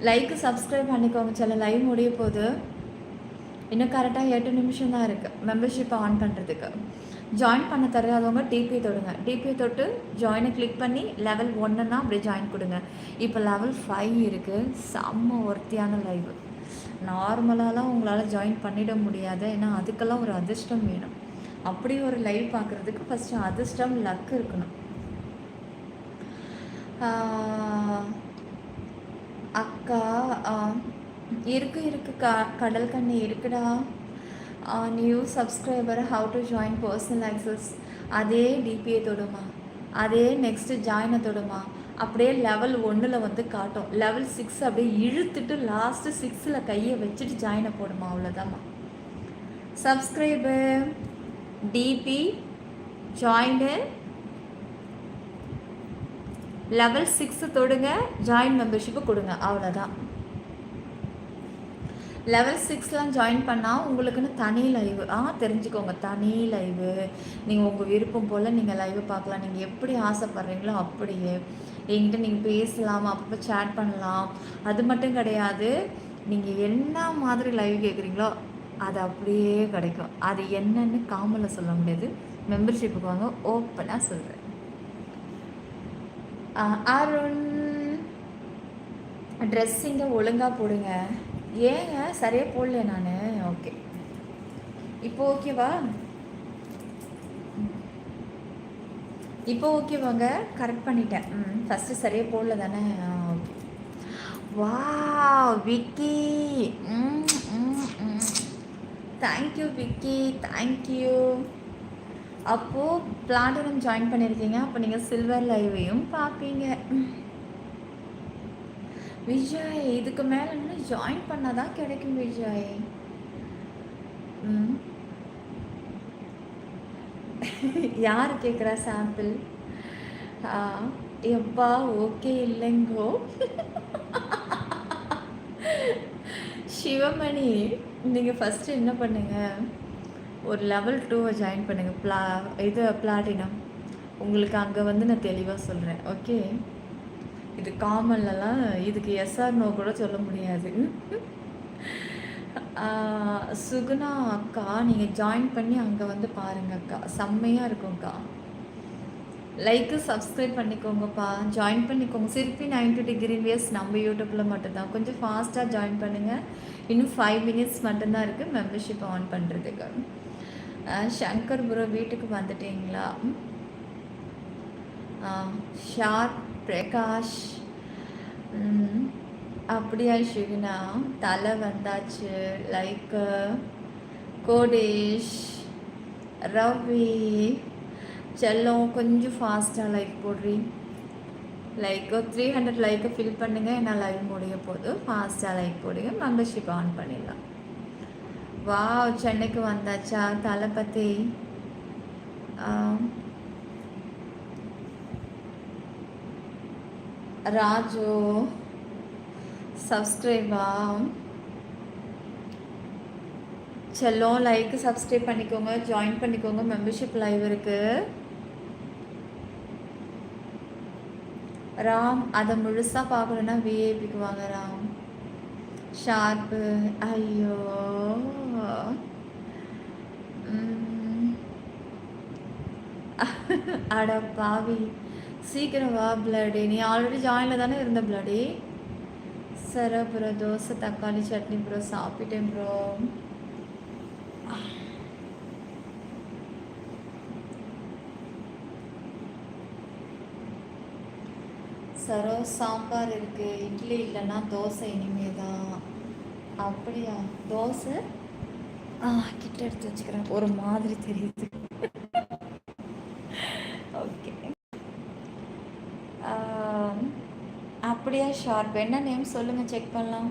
Speaker 1: Like subscribe பண்ணிக்கோங்க. சில லைவ் முடிய போகுது. இன்னும் கரெக்டாக 8 நிமிஷம் தான் இருக்குது மெம்பர்ஷிப்பை ஆன் பண்ணுறதுக்கு. ஜாயின் பண்ண தெரியாதவங்க டிபி தொடுங்க. டிபி தொட்டு ஜாயினை கிளிக் பண்ணி லெவல் 1ன்னா அப்படியே ஜாயின் கொடுங்க. இப்போ லெவல் 5 இருக்குது. செம்ம ஒர்த்தியான லைவ். நார்மலாலாம் உங்களால் ஜாயின் பண்ணிட முடியாது. ஏன்னா அதுக்கெல்லாம் ஒரு அதிர்ஷ்டம் வேணும். அப்படி ஒரு லைவ் பார்க்குறதுக்கு ஃபஸ்ட்டு அதிர்ஷ்டம் லக் இருக்கணும். அக்கா இருக்கு கடல் கண்ணி இருக்குடா. New subscriber how to join personal access. அதே டிபியை தொடுமா, அதே நெக்ஸ்ட்டு ஜாயினை தொடுமா. அப்படியே லெவல் 1ல் வந்து காட்டும். லெவல் 6 அப்படியே இழுத்துட்டு லாஸ்ட்டு 6ல் கையை வச்சுட்டு ஜாயினை போடுமா. அவ்வளோதாம்மா. சப்ஸ்கிரைபர் டிபி ஜாயினு லெவல் 6 தொடுங்க. ஜாயின் மெம்பர்ஷிப்பு கொடுங்க. அவ்வளோதான். லெவல் 6லாம் ஜாயின் பண்ணால் உங்களுக்குன்னு தனி லைவு தெரிஞ்சுக்கோங்க. தனி லைவு நீங்கள் உங்கள் விருப்பம் போல் நீங்கள் லைவு பார்க்கலாம். நீங்கள் எப்படி ஆசைப்பட்றீங்களோ அப்படியே என்கிட்ட நீங்கள் பேசலாம், அப்பப்போ சேட் பண்ணலாம். அது மட்டும் கிடையாது, நீங்கள் என்ன மாதிரி லைவ் கேட்குறீங்களோ அது அப்படியே கிடைக்கும். அது என்னன்னு காமனில் சொல்ல முடியாது. மெம்பர்ஷிப்புக்கு வாங்க, ஓப்பனாக சொல்கிறேன். அருண் ட்ரெஸ்ஸிங்க ஒழுங்காக போடுங்க. ஏங்க சரியாக போடல நான். ஓகே இப்போ ஓகேவா? இப்போ ஓகேவாங்க? கரெக்ட் பண்ணிட்டேன். ஃபஸ்ட்டு சரியாக போடல தானே. ஓகே. வா விக்கி. Thank you Vicky, thank you. அப்போது பிளாட்டினம் ஜாயின் பண்ணியிருக்கீங்க. அப்போ நீங்கள் சில்வர் லைவையும் பார்ப்பீங்க. விஜய் இதுக்கு மேலே இன்னும் ஜாயின் பண்ணால் தான் கிடைக்கும் விஜய். யார் கேட்குறா சாம்பிள்? எப்பா ஓகே இல்லைங்கோ. சிவமணி நீங்கள் ஃபஸ்ட்டு என்ன பண்ணுங்கள், ஒரு லெவல் 2 ஜாயின் பண்ணுங்கள். இது பிளாட்டினம். உங்களுக்கு அங்கே வந்து நான் தெளிவாக சொல்கிறேன். ஓகே, இது காமன்லலாம் இதுக்கு எஸ்ஆர் நோ கூட சொல்ல முடியாது. சுகுணா அக்கா நீங்கள் ஜாயின் பண்ணி அங்கே வந்து பாருங்கள் அக்கா, செம்மையாக இருக்கும்க்கா. லைக்கு சப்ஸ்கிரைப் பண்ணிக்கோங்கப்பா, ஜாயின் பண்ணிக்கோங்க. சிற்பி 90 டிகிரி வேஸ் நம்ம யூடியூப்பில் மட்டும்தான். கொஞ்சம் ஃபாஸ்ட்டாக ஜாயின் பண்ணுங்கள். இன்னும் 5 மினிட்ஸ் மட்டும்தான் இருக்குது மெம்பர்ஷிப் ஆன் பண்ணுறதுக்கு. சங்கர் ப்ரோ வீட்டுக்கு வந்துட்டீங்களா? ஷார்ப் பிரகாஷ் அப்படியா ஷிகுனா? தலை வந்தாச்சு. லைக் கோடேஷ் ரவி செல்லம் கொஞ்சம் ஃபாஸ்ட்டாக லைக் போடுறீ. லைக் 300 லைக்கை ஃபில் பண்ணுங்கள். என்ன லைவ் முடிய போது ஃபாஸ்ட்டாக லைக் போடுங்க. மெம்பர்ஷிப் ஆன் பண்ணிடலாம். வா சென்னைக்கு வந்தாச்சா தளபதி? ராஜு சப்ஸ்கிரைபா? செல்லம் லைக்கு சப்ஸ்கிரைப் பண்ணிக்கோங்க, ஜாயின் பண்ணிக்கோங்க. மெம்பர்ஷிப் லைவ் இருக்குது. ராம் அதை முழுசாக பார்க்கணுன்னா விஐபிக்கு வாங்க ராம். ஷார்ப்பு ஐயோ அட பாவி சீக்கிரம் வா பிளடி. நீ ஆல்ரெடி ஜாயினில் தானே இருந்த பிளடி. சரி ப்ரோ தோசை தக்காளி சட்னி ப்ரோ சாப்பிட்டேன் ப்ரோ. சரோ சாம்பார் இருக்குது, இட்லி இல்லைன்னா தோசை இனிமே தான். அப்படியா தோசை கிட்ட எடுத்து வச்சுக்கிறேன், ஒரு மாதிரி தெரியுது. ஓகே அப்படியா ஷார்ப் என்ன நேம் சொல்லுங்கள் செக் பண்ணலாம்.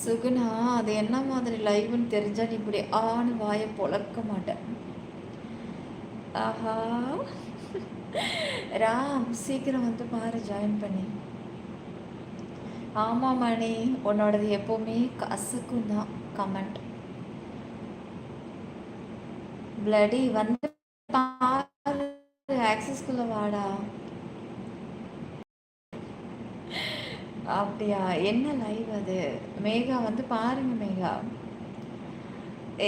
Speaker 1: சுகுணா அது என்ன மாதிரி லைவ்னு தெரிஞ்சா நீ இப்படி ஆணு வாயை பொழக்க மாட்டேன். ஆஹா ராம் சீக்கிரம் வந்து பாரு ஜாயின் பண்ணி. ஆமாம் மணி உன்னோடது எப்போவுமே கசக்கும் தான் கமெண்ட். பிளடி வந்து பாரு ஆக்சஸ்குள்ளே வாடா. அப்படியா என்ன லைவ் அது? மேகா வந்து பாருங்க மேகா.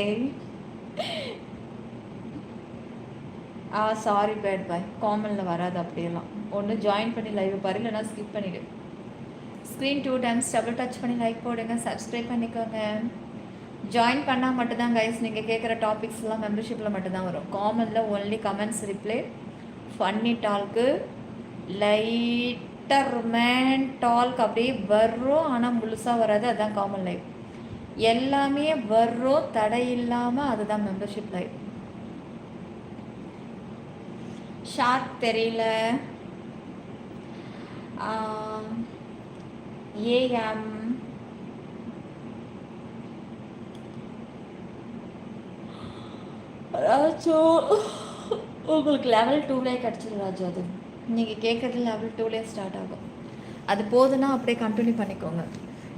Speaker 1: ஏய் சாரி பேட் பாய், காமனில் வராது அப்படியெல்லாம். ஒன்று ஜாயின் பண்ணி லைவ் பாரு, இல்லைனா ஸ்கிப் பண்ணிவிடு. ஸ்க்ரீன் 2 டைம்ஸ் டபுள் டச் பண்ணி லைக் போடுங்க, சப்ஸ்கிரைப் பண்ணிக்கோங்க. ஜாயின் பண்ணால் மட்டும்தான் கைஸ் நீங்கள் கேட்குற டாபிக்ஸ்லாம் மெம்பர்ஷிப்பில் மட்டும்தான் வரும். காமனில் ஒன்லி கமெண்ட்ஸ் ரிப்ளை, ஃபன்னி டால்க்கு, லைட்டாக ரொமான்ட் டால்க் அப்படியே வரும், ஆனால் முழுசாக வராது. அதுதான் காமன் லைவ். எல்லாமே வரும் தடை இல்லாமல், அதுதான் மெம்பர்ஷிப் லைவ். ஷார்ட் தெரியல. ஏஎம் ராஜோ உங்களுக்கு லெவல் 2லே கிடச்சிடும் ராஜு. அது நீங்கள் கேட்குறது லெவல் 2லே ஸ்டார்ட் ஆகும். அது போதுன்னா அப்படியே கண்டினியூ பண்ணிக்கோங்க.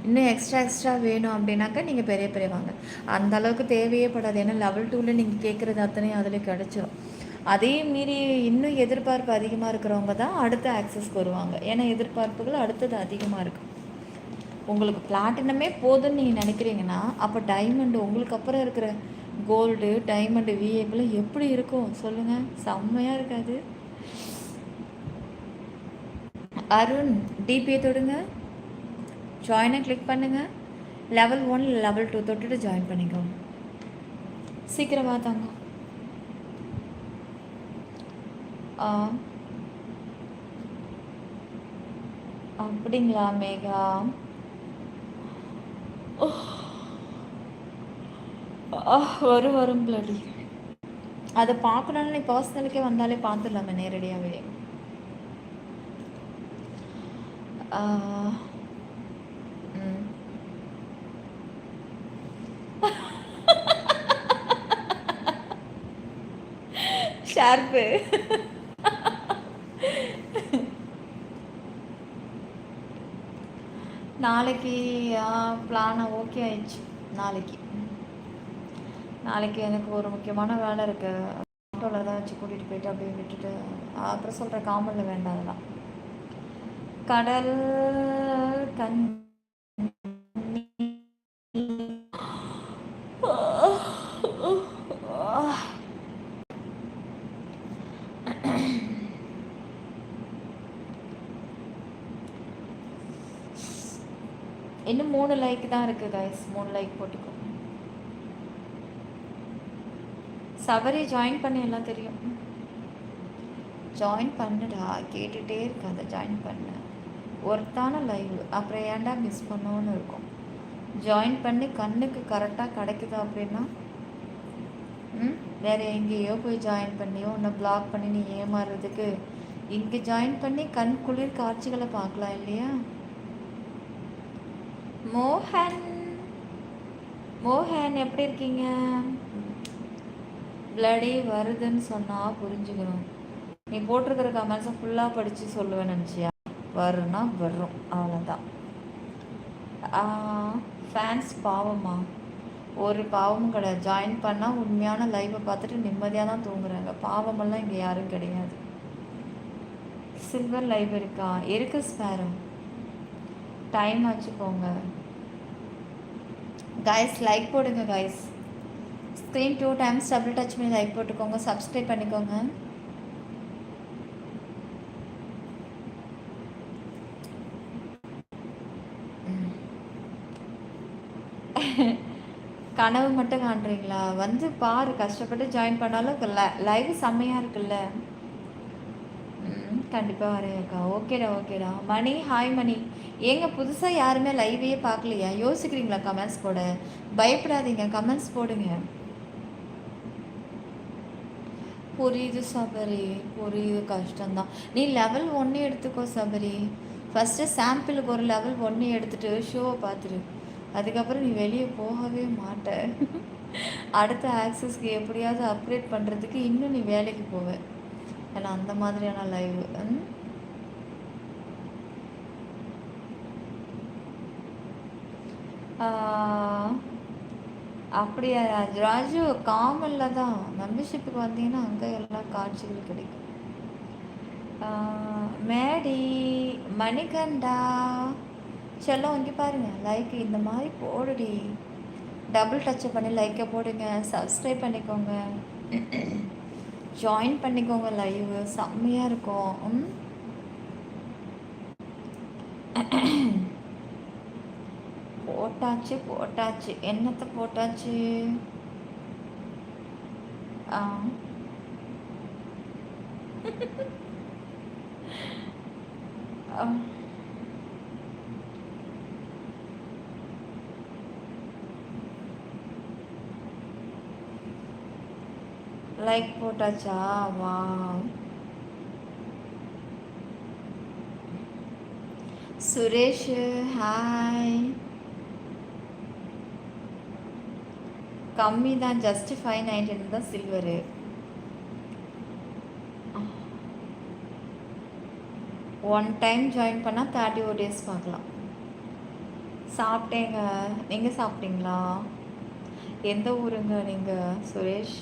Speaker 1: இன்னும் எக்ஸ்ட்ரா வேணும் அப்படின்னாக்கா நீங்கள் பெரிய பெரிய வாங்க. அந்த அளவுக்கு தேவையே படாது. ஏன்னா லெவல் 2ல் நீங்கள் கேட்குறது அத்தனையும் அதில் கிடச்சிரும். அதே மீறி இன்னும் எதிர்பார்ப்பு அதிகமாக இருக்கிறவங்க தான் அடுத்த ஆக்சஸ்க்கு வருவாங்க. ஏன்னா எதிர்பார்ப்புகள் அடுத்தது அதிகமாக இருக்கும். உங்களுக்கு பிளாட்டினமே போதும்னு நீங்கள் நினைக்கிறீங்கன்னா அப்போ டைமண்டு உங்களுக்கு அப்புறம் இருக்கிற கோல்டு டைமண்டு விஏபில் எப்படி இருக்கும் சொல்லுங்கள்? செம்மையாக இருக்காது. அருண் டிபியை தொடுங்க, ஜாயினை கிளிக் பண்ணுங்கள். லெவல் 1 லெவல் 2 தொட்டுட்டு ஜாயின் பண்ணிக்கோங்க. சீக்கிரமாக தாங்க. அப்படிங்களா மேகா? வரும் பிளடி. அதை பார்க்கணுன்னு நீ பர்சனலுக்கே வந்தாலே பார்த்துடலாமே நேரடியாகவே. ஷார்ப்பு நாளைக்கு பிளானை ஓகே ஆயிடுச்சு. நாளைக்கு எனக்கு ஒரு முக்கியமான வேலை இருக்குது. ஆட்டோவில் தான் வச்சு கூட்டிகிட்டு போயிட்டு அப்படியே விட்டுட்டு அப்புறம் சொல்கிற காமனில் வேண்டாம். அதெல்லாம் கடல் கண் இன்னும் 3 லைக் தான் இருக்குது கைஸ். 3 லைக் போட்டுக்கோ. சபரி ஜாயின் பண்ணி எல்லாம் தெரியும். ஜாயின் பண்ணுடா, கேட்டுகிட்டே இருக்காத. ஜாயின் பண்ண ஒருத்தான லைவ் அப்புறம் ஏன்டா மிஸ் பண்ணோன்னு இருக்கும். ஜாயின் பண்ணி கண்ணுக்கு கரெக்டாக கிடைக்குதா அப்படின்னா வேறு எங்கேயோ போய் ஜாயின் பண்ணியோ உன்னை பிளாக் பண்ணி நீ ஏமாறுறதுக்கு இங்கே ஜாயின் பண்ணி கண் குளிர் காட்சிகளை பார்க்கலாம் இல்லையா? மோகன் எப்படி இருக்கீங்க? பிளடி வருதுன்னு சொன்னால் புரிஞ்சுக்கணும். நீ போட்டிருக்கிற கமெண்ட்ஸை ஃபுல்லாக படித்து சொல்லுவேன்னு நினச்சியா? வரும்னா வரும், அவ்வளோதான். ஃபேன்ஸ் பாவமா? ஒரு பாவமும் கிடையாது. ஜாயின் பண்ணால் உண்மையான லைவை பார்த்துட்டு நிம்மதியாக தான் தூங்குறாங்க. பாவமெல்லாம் இங்கே யாரும் கிடையாது. சில்வர் லைவ் இருக்கா? இருக்கு ஸ்பேரோ. டைம் ஆச்சு போங்க. கைஸ் லைக் போடுங்க guys. Screen 2 times double touch பண்ணி லைக் போட்டுக்கோங்க. சப்ஸ்கிரைப் பண்ணிக்கோங்க. கனவு மட்டும் காண்றீங்களா? வந்து பாரு, கஷ்டப்பட்டு ஜாயின் பண்ணாலும் லைவ் செம்மையாக இருக்குல்ல. கண்டிப்பாக வரேன்க்கா. ஓகேடா ஓகேடா. மணி ஹாய் மணி. ஏங்க புதுசாக யாருமே லைவையே பார்க்கலையா? யோசிக்கிறீங்களா கமெண்ட்ஸ் போட? பயப்படாதீங்க, கமெண்ட்ஸ் போடுங்க. புரியுது சபரி, புரியுது, கஷ்டம்தான். நீ லெவல் 1 எடுத்துக்கோ சபரி. ஃபஸ்ட்டு சாம்பிளுக்கு ஒரு லெவல் 1 எடுத்துகிட்டு ஷோவை பார்த்துரு. அதுக்கப்புறம் நீ வெளியே போகவே மாட்ட. அடுத்த ஆக்சஸ்க்கு எப்படியாவது அப்கிரேட் பண்ணுறதுக்கு இன்னும் நீ வேலைக்கு போவ. ஏன்னா அந்த மாதிரியான லைவ். அப்படியா ராஜு? காமனில் தான் மெம்பர்ஷிப்புக்கு வந்தீங்கன்னா அங்கே எல்லா காட்சிகள் கிடைக்கும். மேடி மணிகண்டா செல்லம் இங்கே பாருங்க, லைக் இந்த மாதிரி போடுடி. டபுள் டச் பண்ணி லைக்கை போடுங்க. சப்ஸ்கிரைப் பண்ணிக்கோங்க. ஜாயின் பண்ணிக்கோங்க. லைவ் செம்மையாக இருக்கும். போட்டாச்சு போட்டாச்சு. என்னத்தை போட்டாச்சு? லைக் போட்டாச்சா? வா, சுரேஷ் ஹாய். கம்மி தான், ஜஸ்ட் 599 தான் சில்வரு. ஒன் டைம் ஜாயின் பண்ணால் 31 days பார்க்கலாம். சாப்பிட்டேங்க. நீங்கள் சாப்பிட்டீங்களா? எந்த ஊருங்க நீங்கள்? சுரேஷ்.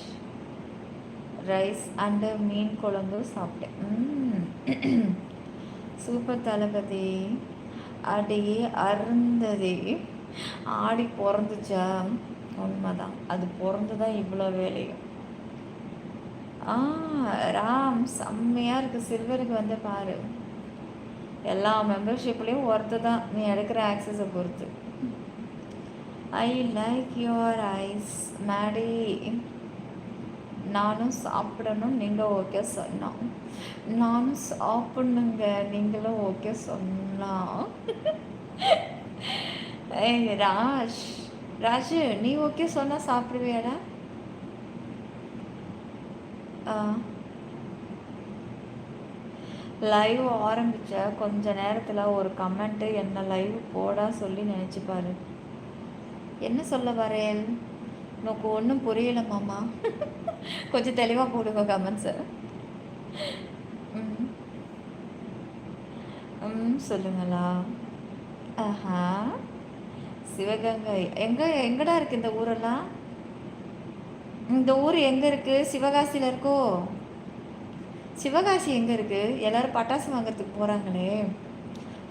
Speaker 1: ரைஸ் அண்டு மீன் குழம்பு சாப்பிட்டேன். சூப்பர் தளபதி. அடி அருந்ததி. ஆடி பிறந்துச்சா? உண்மைதான், அது பிறந்து தான் இவ்வளோ வேலையும். ராம் செம்மையாக இருக்குது. சில்வருக்கு வந்து பாரு, எல்லா மெம்பர்ஷிப்லேயும் ஒர்த்து தான் நீ எடுக்கிற ஆக்சஸை பொறுத்து. I like your eyes Maddy. நானும் சாப்பிடணும், நீங்கள் ஓகே சொன்னோம். நானும் சாப்பிட்ணுங்க, நீங்களும் ஓகே சொன்னோம். ஏய் ராஜு, நீ ஓகே சொன்னால் சாப்பிடுவியாடா? லைவ் ஆரம்பித்த கொஞ்ச நேரத்தில் ஒரு கமெண்ட்டு என்ன லைவ் போடா சொல்லி நினச்சிப்பாரு. என்ன சொல்ல வரேன்? உனக்கு ஒன்றும் புரியலை மாமா. கொஞ்சம் தெளிவாக போடுங்க கமெண்ட்ஸு. சொல்லுங்களா? ஆஹா, சிவகங்கை எங்கடா இருக்குது இந்த ஊரெல்லாம்? இந்த ஊர் எங்கே இருக்குது? சிவகாசியில் இருக்கோ? சிவகாசி எங்கே இருக்குது? எல்லோரும் பட்டாசு வாங்கிறதுக்கு போகிறாங்களே,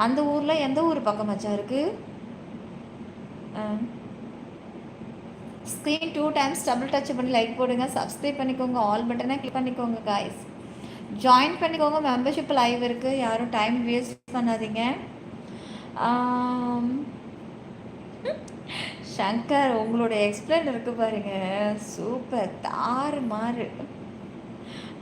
Speaker 1: அந்த ஊரில் எந்த ஊர் பக்கம் மச்சா இருக்குது? ஸ்க்ரீன் 2 டைம்ஸ் டபுள் டச் பண்ணி லைக் போடுங்க. சப்ஸ்கிரைப் பண்ணிக்கோங்க. ஆல் பட்டனை கிளிக் பண்ணிக்கோங்க காய்ஸ். ஜாயின் பண்ணிக்கோங்க. மெம்பர்ஷிப் லைவ் இருக்குது. யாரும் டைம் வேஸ்ட் பண்ணாதீங்க. சங்கர், உங்களோட எக்ஸ்பிளைன் இருக்குது பாருங்க, சூப்பர், தாறு மாறு.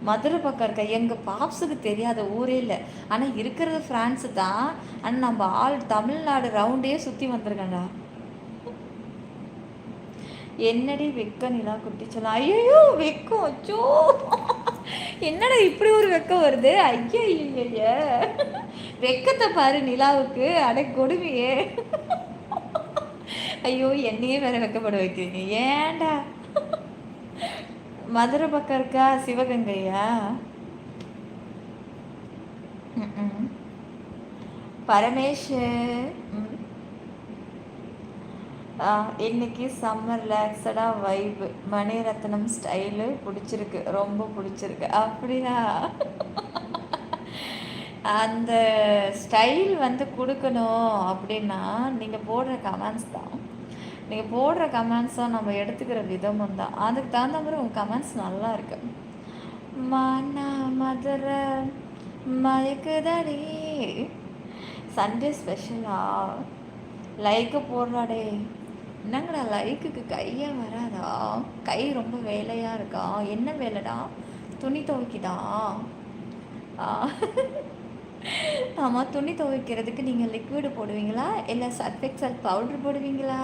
Speaker 1: மதுரை பக்கம் இருக்க எங்கள் பாப்ஸுக்கு தெரியாத ஊரே இல்லை. ஆனால் இருக்கிறது ஃப்ரான்ஸு தான். ஆனால் நம்ம தமிழ்நாடு ரவுண்டே சுற்றி வந்திருக்கேன்டா. என்னடி வெக்க நிலா குட்டிச்சலாம்? ஐயோ வெக்கம், அச்சோ, என்னடா இப்படி ஒரு வெக்கம் வருது? ஐயா ஐய, வெக்கத்தை பாரு நிலாவுக்கு. அடை கொடுமையே. ஐயோ, என்னையே வேற வெக்கப்பட வைக்கிறீங்க, ஏன்டா? மதுரை பக்கம் இருக்கா? சிவகங்கையா? பரமேஷ் இன்னைக்கு செம்ம ரிலாக்ஸடாக வைப்பு. மணிரத்னம் ஸ்டைலு பிடிச்சிருக்கு, ரொம்ப பிடிச்சிருக்கு. அப்படியா? அந்த ஸ்டைல் வந்து கொடுக்கணும் அப்படின்னா நீங்கள் போடுற கமெண்ட்ஸ் தான். நீங்கள் போடுற கமெண்ட்ஸும் நம்ம எடுத்துக்கிற விதமும் தான். அதுக்கு தகுந்த மாதிரி உங்கள் கமெண்ட்ஸ் நல்லா இருக்கு. மன்னா மதுரை மயக்குதடி சண்டே ஸ்பெஷலா லைக்கு போடுறாடே. என்னங்கடா லைக்குக்கு கையே வராதா? கை ரொம்ப வேலையாக இருக்கா? என்ன வேலைடா? துணி துவைக்குதா? ஆமாம், துணி துவைக்கிறதுக்கு நீங்கள் லிக்விடு போடுவீங்களா இல்லை சர்ஃபெக்சல் பவுட்ரு போடுவீங்களா?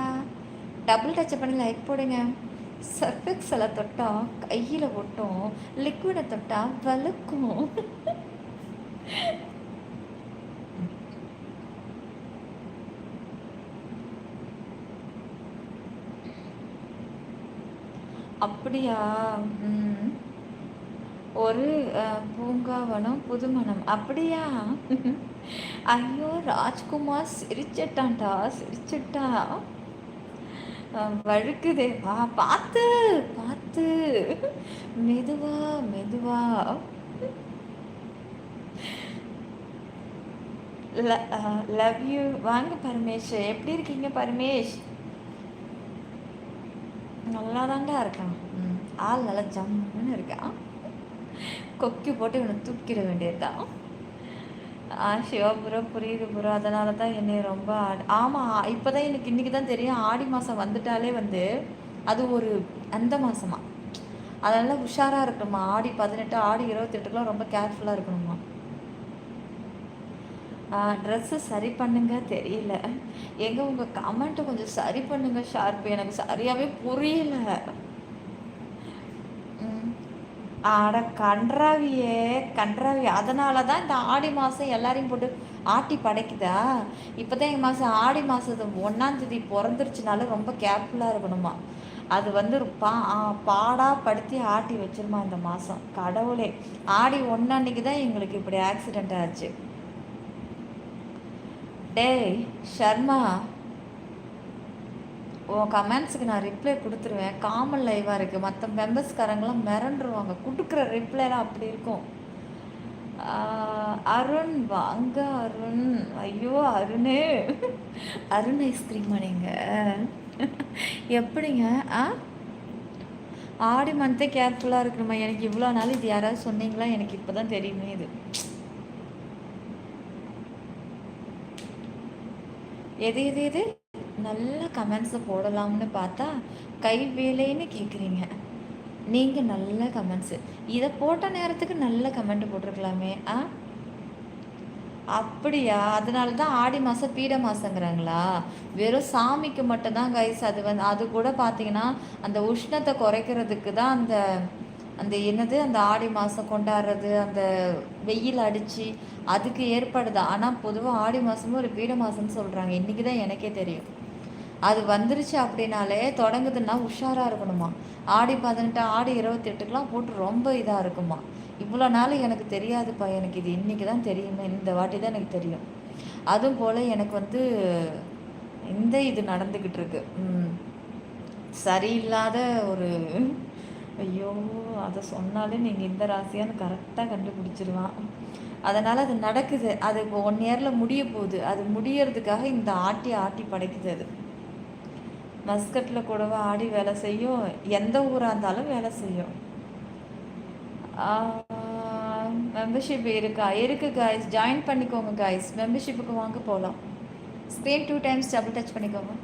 Speaker 1: டபுள் டச் பண்ணி லைக் போடுங்க. சர்ஃபெக்சலை தொட்டால் கையில் ஒட்டும், லிக்விடை தொட்டால் வலுக்கும். அப்படியா? ஒரு பூங்காவனம் புதுமணம். அப்படியா? ஐயோ, ராஜ்குமார் சிரிச்சிட்டான்டா, சிரிச்சிட்டா. வழுக்குதே. பார்த்து பார்த்து, மெதுவா மெதுவா. Love you. வாங்க பரமேஷ், எப்படி இருக்கீங்க பரமேஷ்? நல்லா தாண்டா இருக்கான். ஆள் நல்லா ஜம்முன்னு இருக்கான். கொக்கி போட்டு இவனை தூக்கிட வேண்டியதுதான். சிவபுரம் புரியுது புறம். அதனால தான் என்னை ரொம்ப ஆமாம், இப்போ தான் எனக்கு இன்றைக்கி தான் தெரியும். ஆடி மாதம் வந்துட்டாலே வந்து அது ஒரு அந்த மாதமா, அதனால் உஷாராக இருக்கணுமா. ஆடி 18, ஆடி 28க்குலாம் ரொம்ப கேர்ஃபுல்லாக இருக்கணுமா. ட்ரெஸ்ஸு சரி பண்ணுங்க. தெரியல எங்கே உங்கள் கமெண்ட்டை கொஞ்சம் சரி பண்ணுங்க ஷார்ப்பு, எனக்கு சரியாகவே புரியல. ஆட கன்றாவியே கன்றாவி. அதனால தான் இந்த ஆடி மாதம் எல்லாரையும் போட்டு ஆட்டி படைக்குதா. இப்போ தான் எங்கள் மாதம் ஆடி மாதத்து 1ஆம் தேதி பிறந்துருச்சுனால ரொம்ப கேர்ஃபுல்லாக இருக்கணுமா. அது வந்து பாடாக படுத்தி ஆட்டி வச்சிருமா இந்த மாதம். கடவுளே, ஆடி 1 அன்னைக்கு தான் எங்களுக்கு இப்படி ஆக்சிடெண்ட் ஆச்சு. டேய் ஷர்மா, உன் கமெண்ட்ஸுக்கு நான் ரிப்ளை கொடுத்துருவேன். காமன் லைவாக இருக்குது, மற்ற மெம்பர்ஸ்காரங்களாம் மிரண்டுருவாங்க. கொடுக்குற ரிப்ளைலாம் அப்படி இருக்கும். அருண் வாங்க அருண். ஐயோ அருணே, அருண் ஐஸ்கிரீமா நீங்கள்? எப்படிங்க? ஆடி மந்த்தே கேர்ஃபுல்லாக இருக்கணுமா? எனக்கு இவ்வளோ நாள் இது யாராவது சொன்னீங்களா? எனக்கு இப்போ தான் தெரியுமே இது. எது எது எது நல்ல கமெண்ட்ஸை போடலாம்னு பார்த்தா கை வேலைன்னு கேட்குறீங்க. நீங்கள் நல்ல கமெண்ட்ஸு இதை போட்ட நேரத்துக்கு நல்ல கமெண்ட் போட்டிருக்கலாமே. அப்படியா? அதனால தான் ஆடி மாதம் பீட மாதங்கிறாங்களா? வெறும் சாமிக்கு மட்டும்தான் கைஸ். அது வந்து அது கூட பார்த்தீங்கன்னா அந்த உஷ்ணத்தை குறைக்கிறதுக்கு தான் அந்த அந்த என்னது அந்த ஆடி மாதம் கொண்டாடுறது, அந்த வெயில் அடித்து அதுக்கு ஏற்படுது. ஆனால் பொதுவாக ஆடி மாதமும் ஒரு பீட மாதம்னு சொல்கிறாங்க. இன்றைக்கி தான் எனக்கே தெரியும். அது வந்துருச்சு அப்படின்னாலே தொடங்குதுன்னா உஷாராக இருக்கணுமா. ஆடி 18, ஆடி 28க்கெலாம் போட்டு ரொம்ப இதாக இருக்குமா. இவ்வளோ நாள் எனக்கு தெரியாதுப்பா, எனக்கு இது இன்றைக்கி தான் தெரியுமே, இந்த வாட்டி தான் எனக்கு தெரியும். அதுவும் போல் எனக்கு வந்து இந்த இது நடந்துக்கிட்டு இருக்கு. சரியில்லாத ஒரு ஐயோ, அதை சொன்னாலே நீங்கள் இந்த ராசியான்னு கரெக்டாக கண்டுபிடிச்சிருவான். அதனால் அது நடக்குது. அது இப்போ 1 இயரில் முடிய போகுது. அது முடியறதுக்காக இந்த ஆட்டி ஆட்டி படைக்குது. அது மஸ்கட்டில் கூடவா ஆடி வேலை செய்யும். எந்த ஊராக இருந்தாலும் வேலை செய்யும். மெம்பர்ஷிப் இருக்கா? இருக்குது காய்ஸ், ஜாயின் பண்ணிக்கோங்க காய்ஸ். மெம்பர்ஷிப்புக்கு வாங்க போகலாம். ஸ்க்ரீன் 2 டைம்ஸ் டபுள் டச் பண்ணிக்கோங்க.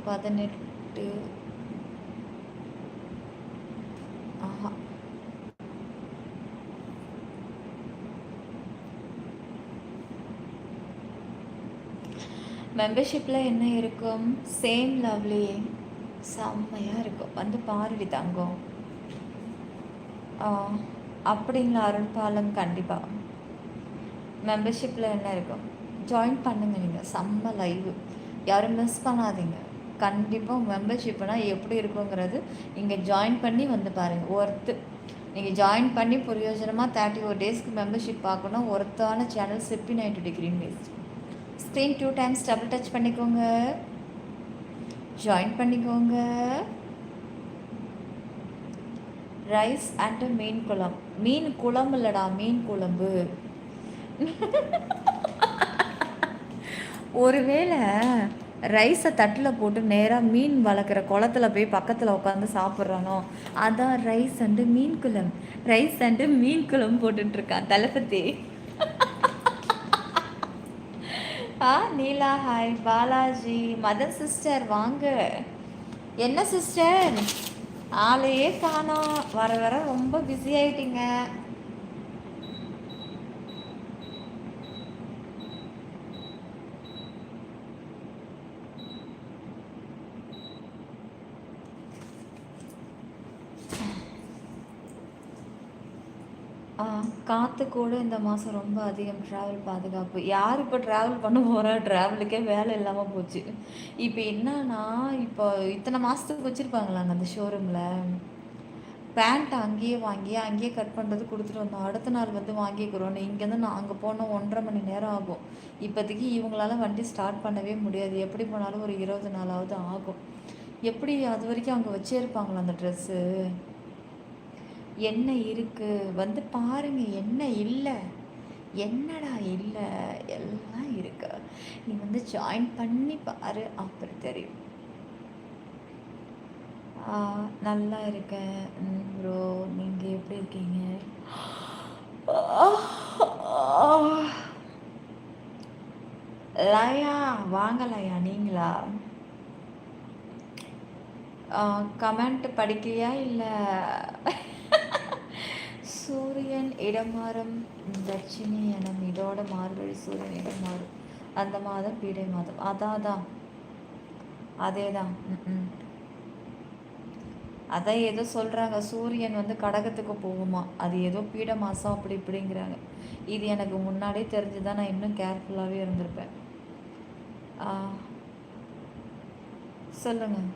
Speaker 1: 18. ஆஹா, மெம்பர்ஷிப்பில் என்ன இருக்கும்? சேம் லவ்லி, செம்மையாக இருக்கும். வந்து பாருடி தங்கம். அப்படிங்களா அருண் பாலம்? கண்டிப்பாக மெம்பர்ஷிப்பில் என்ன இருக்கும் ஜாயின் பண்ணுங்க. நீங்கள் செம்ம லைவு, யாரும் மிஸ் பண்ணாதீங்க. கண்டிப்பாக மெம்பர்ஷிப்னால் எப்படி இருக்குங்கிறது இங்கே ஜாயின் பண்ணி வந்து பாருங்கள். ஒர்த்து நீங்கள் ஜாயின் பண்ணி பிரயோஜனமாக 31 டேஸ்க்கு மெம்பர்ஷிப் பார்க்கணும். ஒருத்தான சேனல் சிப்பி 90° waste. Screen 2 times double touch பண்ணிக்கோங்க, ஜாயின் பண்ணிக்கோங்க. ரைஸ் அண்ட் மீன் குழம்பு. மீன் குழம்பு இல்லைடா, மீன் குழம்பு. ஒருவேளை ரைஸை தட்டில் போட்டு நேராக மீன் வளர்க்குற குளத்துல போய் பக்கத்தில் உட்காந்து சாப்பிட்றானோ, அதான் ரைஸ் அண்டு மீன் குழம்பு. ரைஸ் அண்டு மீன் குழம்பு போட்டுட்ருக்கான் தளபதி. நீலா ஹாய், பாலாஜி, மதன் சிஸ்டர் வாங்க. என்ன சிஸ்டர் ஆளையே காணோம், வர வர ரொம்ப பிஸி ஆயிட்டீங்க. காற்று கூட இந்த மாதம் ரொம்ப அதிகம். ட்ராவல் பாதுகாப்பு. யார் இப்போ ட்ராவல் பண்ண போகிறா? ட்ராவலுக்கே வேலை இல்லாமல் போச்சு. இப்போ என்னன்னா, இப்போ இத்தனை மாதத்துக்கு வச்சுருப்பாங்களாங்க அந்த ஷோரூமில். பேண்ட்டை அங்கேயே வாங்கி அங்கேயே கட் பண்ணுறது கொடுத்துட்டு வந்தோம். அடுத்த நாள் வந்து வாங்கிக்கிறோன்னு இங்கேருந்து நான் அங்கே போனோம் 1.5 மணி நேரம் ஆகும். இப்போதைக்கு இவங்களால வண்டி ஸ்டார்ட் பண்ணவே முடியாது. எப்படி போனாலும் ஒரு 20 நாளாவது ஆகும். எப்படி அது வரைக்கும் அங்கே வச்சே இருப்பாங்களா அந்த ட்ரெஸ்ஸு? என்ன இருக்குது வந்து பாருங்க. என்ன இல்லை, என்னடா இல்லை, எல்லாம் இருக்கு. நீ வந்து ஜாயின் பண்ணி பாரு, அப்புறம் தெரியும். நல்லா இருக்கேன் ப்ரோ, நீங்கள் எப்படி இருக்கீங்க? லயா வாங்க லயா, நீங்களா? கமெண்ட் படிக்கலையா இல்லை? சூரியன் இடமாறும் தட்சிணி எனம், இதோட மார்கழி சூரியன் இடமாறும், அந்த மாதம் பீடை மாதம். அதான் அதே தான். அதான் ஏதோ சொல்கிறாங்க, சூரியன் வந்து கடகத்துக்கு போகுமா, அது ஏதோ பீட மாதம் அப்படி இப்படிங்கிறாங்க. இது எனக்கு முன்னாடியே தெரிஞ்சுதான் நான் இன்னும் கேர்ஃபுல்லாகவே இருந்திருப்பேன். சொல்லுங்கள்.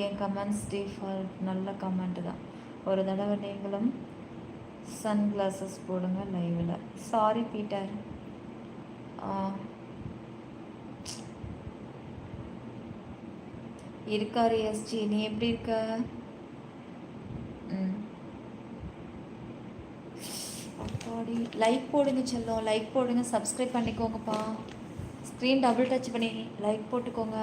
Speaker 1: என் கமெண்ட்ஸ் டிஃபால்ட் நல்ல கமெண்ட்டு தான். ஒரு தடவை நீங்களும் சன்கிளாஸஸ் போடுங்க லைவில். Sorry Peter. இருக்காரு எஸ்ஜி, நீ எப்படி இருக்க? அப்பாடி லைக் போடுங்க செல்லம், லைக் போடுங்க, சப்ஸ்கிரைப் பண்ணிக்கோங்கப்பா. ஸ்க்ரீன் டபுள் டச் பண்ணி லைக் போட்டுக்கோங்க.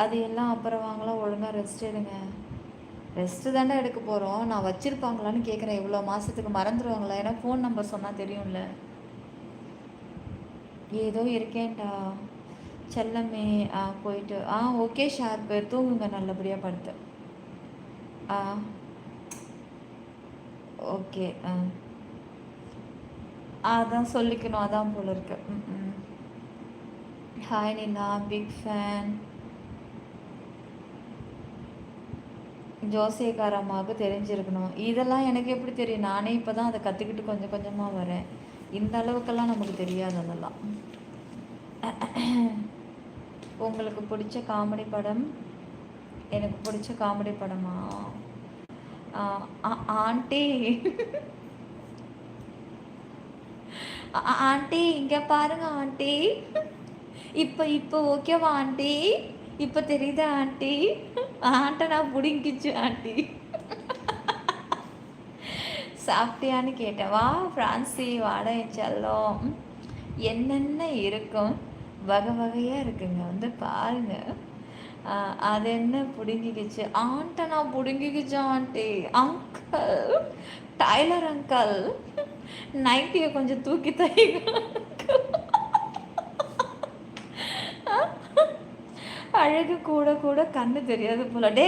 Speaker 1: அது எல்லாம் அப்புறம் வாங்கலாம், ஒழுங்காக ரெஸ்ட் எடுங்க. ரெஸ்ட்டு தாண்டா எடுக்க போகிறோம். நான் வச்சுருப்பாங்களான்னு கேட்குறேன். இவ்வளோ மாதத்துக்கு மறந்துடுவாங்களா? ஏன்னா ஃபோன் நம்பர் சொன்னால் தெரியும்ல. ஏதோ இருக்கேன்டா செல்லமே. போயிட்டு ஓகே ஷார்ப்பு, தூங்குங்க நல்லபடியாக படுத்து. ஓகே. அதான் சொல்லிக்கணும், அதான் போல இருக்கு. ஹாய் நீலா, பிக் ஃபேன். ஜோசியக்கார அம்மாவுக்கு தெரிஞ்சிருக்கணும். இதெல்லாம் எனக்கு எப்படி தெரியும்? நானே இப்போ தான் அதை கற்றுக்கிட்டு கொஞ்சம் கொஞ்சமாக வரேன். இந்த அளவுக்கெல்லாம் நமக்கு தெரியாது அதெல்லாம். உங்களுக்கு பிடிச்ச காமெடி படம்? எனக்கு பிடிச்ச காமெடி படமா? ஆண்டி ஆண்டி இங்கே பாருங்க ஆண்டி. இப்போ ஓகேவா ஆண்டி? இப்போ தெரியுதா ஆண்டி? ஆண்ட நான் பிடிங்கிச்சு ஆண்டி. சாப்பிட்டியான்னு கேட்டேன். வா ஃப்ரான்சி, வாடா என் செல்லம். என்னென்ன இருக்கும், வகை வகையாக இருக்குங்க, வந்து பாருங்க. அது என்ன பிடுங்கிக்கிச்சு? ஆண்ட நான் பிடுங்கிக்கிச்சு ஆண்டி. அங்கிள், டைலர் அங்கிள், நைட்டியை கொஞ்சம் தூக்கி தைங்க. அழகு கூட கூட கண்ணு தெரியாது போல. டே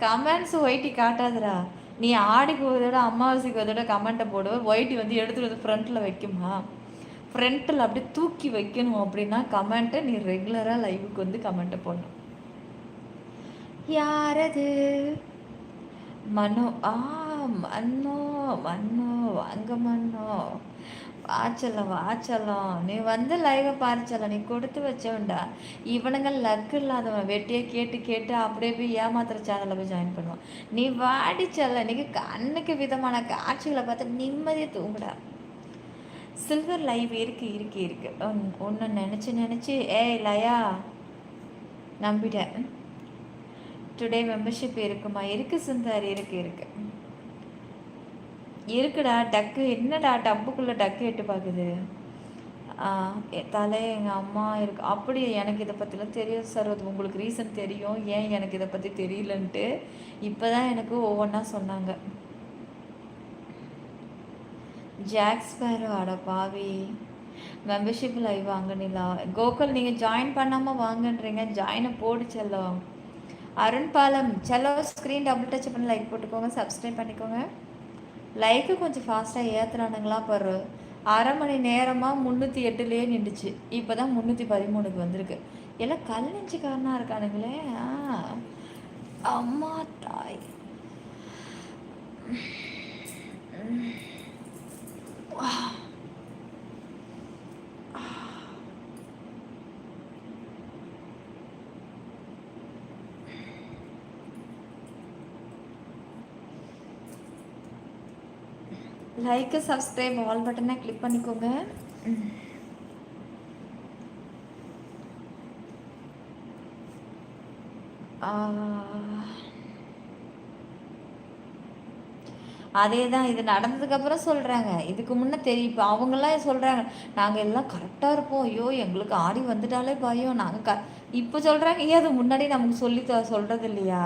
Speaker 1: கமெண்ட்ஸ் ஒயிட்டி காட்டாதுடா. நீ ஆடிக்கு ஒரு தடவை அமாவாசைக்கு ஒரு தடவை கமெண்ட்டை போடுவேன். ஒயிட்டி வந்து எடுத்துகிட்டு வந்து ஃப்ரண்ட்டில் வைக்குமா? ஃப்ரண்ட்டில் அப்படியே தூக்கி வைக்கணும். அப்படின்னா கமெண்ட்டை நீ ரெகுலராக லைவுக்கு வந்து கமெண்ட்டை போடணும். யாரது? மனோ. மன்னோ மன்னோ வாங்க மன்னோ வாச்சலம் வாச்சலம் நீ வந்து லைவை பாரிச்சலம் நீ கொடுத்து வச்சவன்டா. இவனுங்க லக்கு இல்லாதவன் வெட்டியே கேட்டு கேட்டு அப்படியே போய் ஏமாத்துற சேனலில் போய் ஜாயின் பண்ணுவான். நீ வாடிச்சல இன்னைக்கு கண்ணுக்கு விதமான காட்சிகளை பார்த்து நிம்மதியை தூங்குடா. சில்வர் லைவ் இருக்கு இருக்கு இருக்கு ஒன்று நினச்சி ஏய் லயா நம்பிட்டேன். டுடே மெம்பர்ஷிப் இருக்குமா? இருக்கு சுந்தர், இருக்கு இருக்கு இருக்குடா. டக்கு என்னடா டப்புக்குள்ளே டக்கு எட்டு பார்க்குது. தலை எங்கள் அம்மா இருக்கு. அப்படி எனக்கு இதை பற்றிலாம் தெரியும் சார். அது உங்களுக்கு ரீசன் தெரியும் ஏன் எனக்கு இதை பற்றி தெரியலன்ட்டு. இப்போ தான் எனக்கு ஒவ்வொன்றா சொன்னாங்க. ஜாக்ஸ்பேரோ அட பாவி மெம்பர்ஷிப் லைவ் வாங்கினீங்களா? கோகுல் நீங்கள் ஜாயின் பண்ணாமல் வாங்கன்றீங்க. ஜாயினை போடு செல்லம். அருண் பாலம் செல்லோ ஸ்க்ரீன் டபுள் டச் பண்ணி லைக் போட்டுக்கோங்க, சப்ஸ்கிரைப் பண்ணிக்கோங்க. லைக்கு கொஞ்சம் ஃபாஸ்ட்டாக ஏற்றுறானுங்களா பாரு. அரை மணி நேரமாக 308லேயே நின்றுச்சு. இப்போ தான் 313க்கு வந்திருக்கு. எல்லாம் கல் நெஞ்சுக்காரனாக இருக்கானுங்களே. அம்மா தாய் லைக்கு சப்ஸ்கிரைப் ஆல் பட்டனை கிளிக் பண்ணிக்கோங்க. அதே தான் இது நடந்ததுக்கப்புறம் சொல்கிறாங்க. இதுக்கு முன்னே தெரியும். இப்போ அவங்களாம் சொல்கிறாங்க நாங்கள் எல்லாம் கரெக்டாக இருப்போம். ஐயோ எங்களுக்கு ஆடி வந்துட்டாலே பயம் நாங்கள் இப்போ சொல்கிறாங்க. ஏன் அது முன்னாடி நமக்கு சொல்கிறது இல்லையா?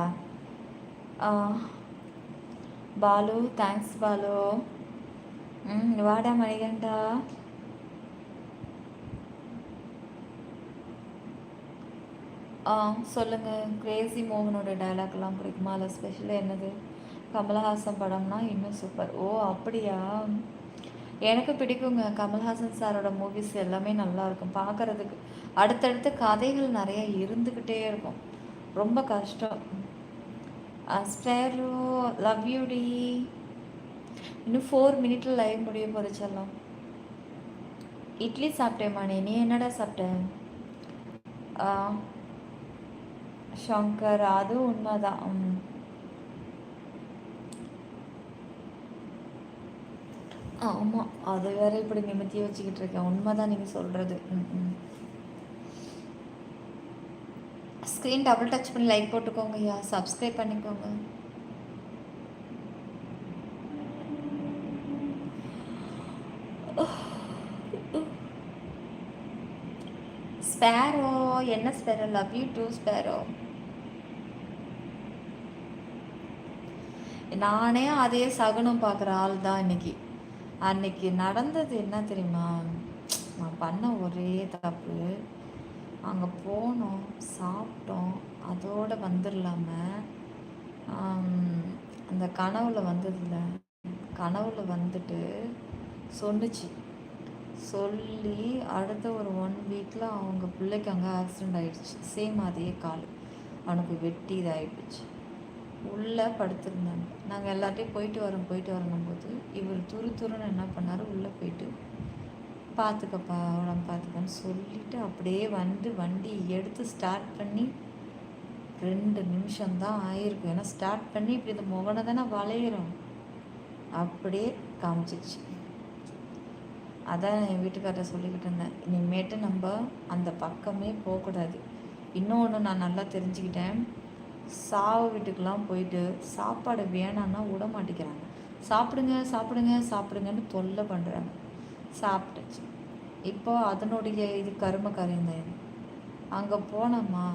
Speaker 1: பாலு தேங்க்ஸ் பாலு. வாடா மணிகண்டா. சொல்லுங்கள். கிரேசி மோகனோட டைலாக்லாம் பிடிக்குமா? அதில் ஸ்பெஷலாக என்னது? கமல்ஹாசன் படம்னா இன்னும் சூப்பர். ஓ அப்படியா? எனக்கு பிடிக்குங்க. கமல்ஹாசன் சாரோட மூவிஸ் எல்லாமே நல்லாயிருக்கும் பார்க்குறதுக்கு. அடுத்தடுத்த கதைகள் நிறைய இருந்துக்கிட்டே இருக்கும். ரொம்ப கஷ்டம். ஸ்பேரோ லவ் யூடி. இன்னும் 4 மினிட்டில் லைவ் முடிய போகிறச்செல்லாம். இட்லி சாப்பிட்டேன் மணி. நீ என்னடா சாப்பிட்ட? ஷங்கர் அதுவும் உண்மைதான். ஆமாம் அது வேற இப்படி நிமித்தியே வச்சுக்கிட்டு இருக்கேன். உண்மைதான் நீங்கள் சொல்கிறது. ஸ்க்ரீன் டபுள் டச் பண்ணி லைக் போட்டுக்கோங்க ஐயா, சப்ஸ்கிரைப் பண்ணிக்கோங்க. ஸ்பேரோ என்ன sparrow? Love you too sparrow. நானே அதே சகுனம் பார்க்குற ஆள் தான் இன்னைக்கு. அன்னைக்கு நடந்தது என்ன தெரியுமா? நான் பண்ண ஒரே தப்பு. அங்கே போனோம், சாப்பிட்டோம், அதோடு வந்துடலாம அந்த கனவுல வந்ததில்ல. கனவுல வந்துட்டு சொன்னுச்சு. சொல்லி அடுத்த ஒரு 1 வீக்கில் அவங்க பிள்ளைக்கு அங்கே ஆக்சிடெண்ட் ஆகிடுச்சு. சேம் அதே கால் அவனுக்கு வெட்டி இதாகிடுச்சு. உள்ளே படுத்திருந்தாங்க. நாங்கள் எல்லாத்தையும் போயிட்டு வரோம் போது இவர் துருன்னு என்ன பண்ணார், உள்ளே போயிட்டு பார்த்துக்கப்பா உடம்பு பார்த்துக்கன்னு சொல்லிவிட்டு அப்படியே வண்டி எடுத்து ஸ்டார்ட் பண்ணி 2 நிமிஷம்தான் ஆயிருக்கும். ஏன்னா ஸ்டார்ட் பண்ணி இப்படி இந்த முகனை தானே வளையிறோம், அப்படியே காமிச்சிச்சு. அதான் என் வீட்டுக்காரரை சொல்லிக்கிட்டு இருந்தேன், இனிமேட்டு நம்ம அந்த பக்கமே போகக்கூடாது. இன்னொன்று நான் நல்லா தெரிஞ்சுக்கிட்டேன். சாவு வீட்டுக்கெலாம் போயிட்டு சாப்பாடு வேணான்னா விட மாட்டேங்கிறாங்க. சாப்பிடுங்கன்னு தொல்லை பண்ணுறாங்க. சாப்பிட்டுச்சு. இப்போ அதனுடைய இது கரும காரியம் தான். அங்கே போனோம்மா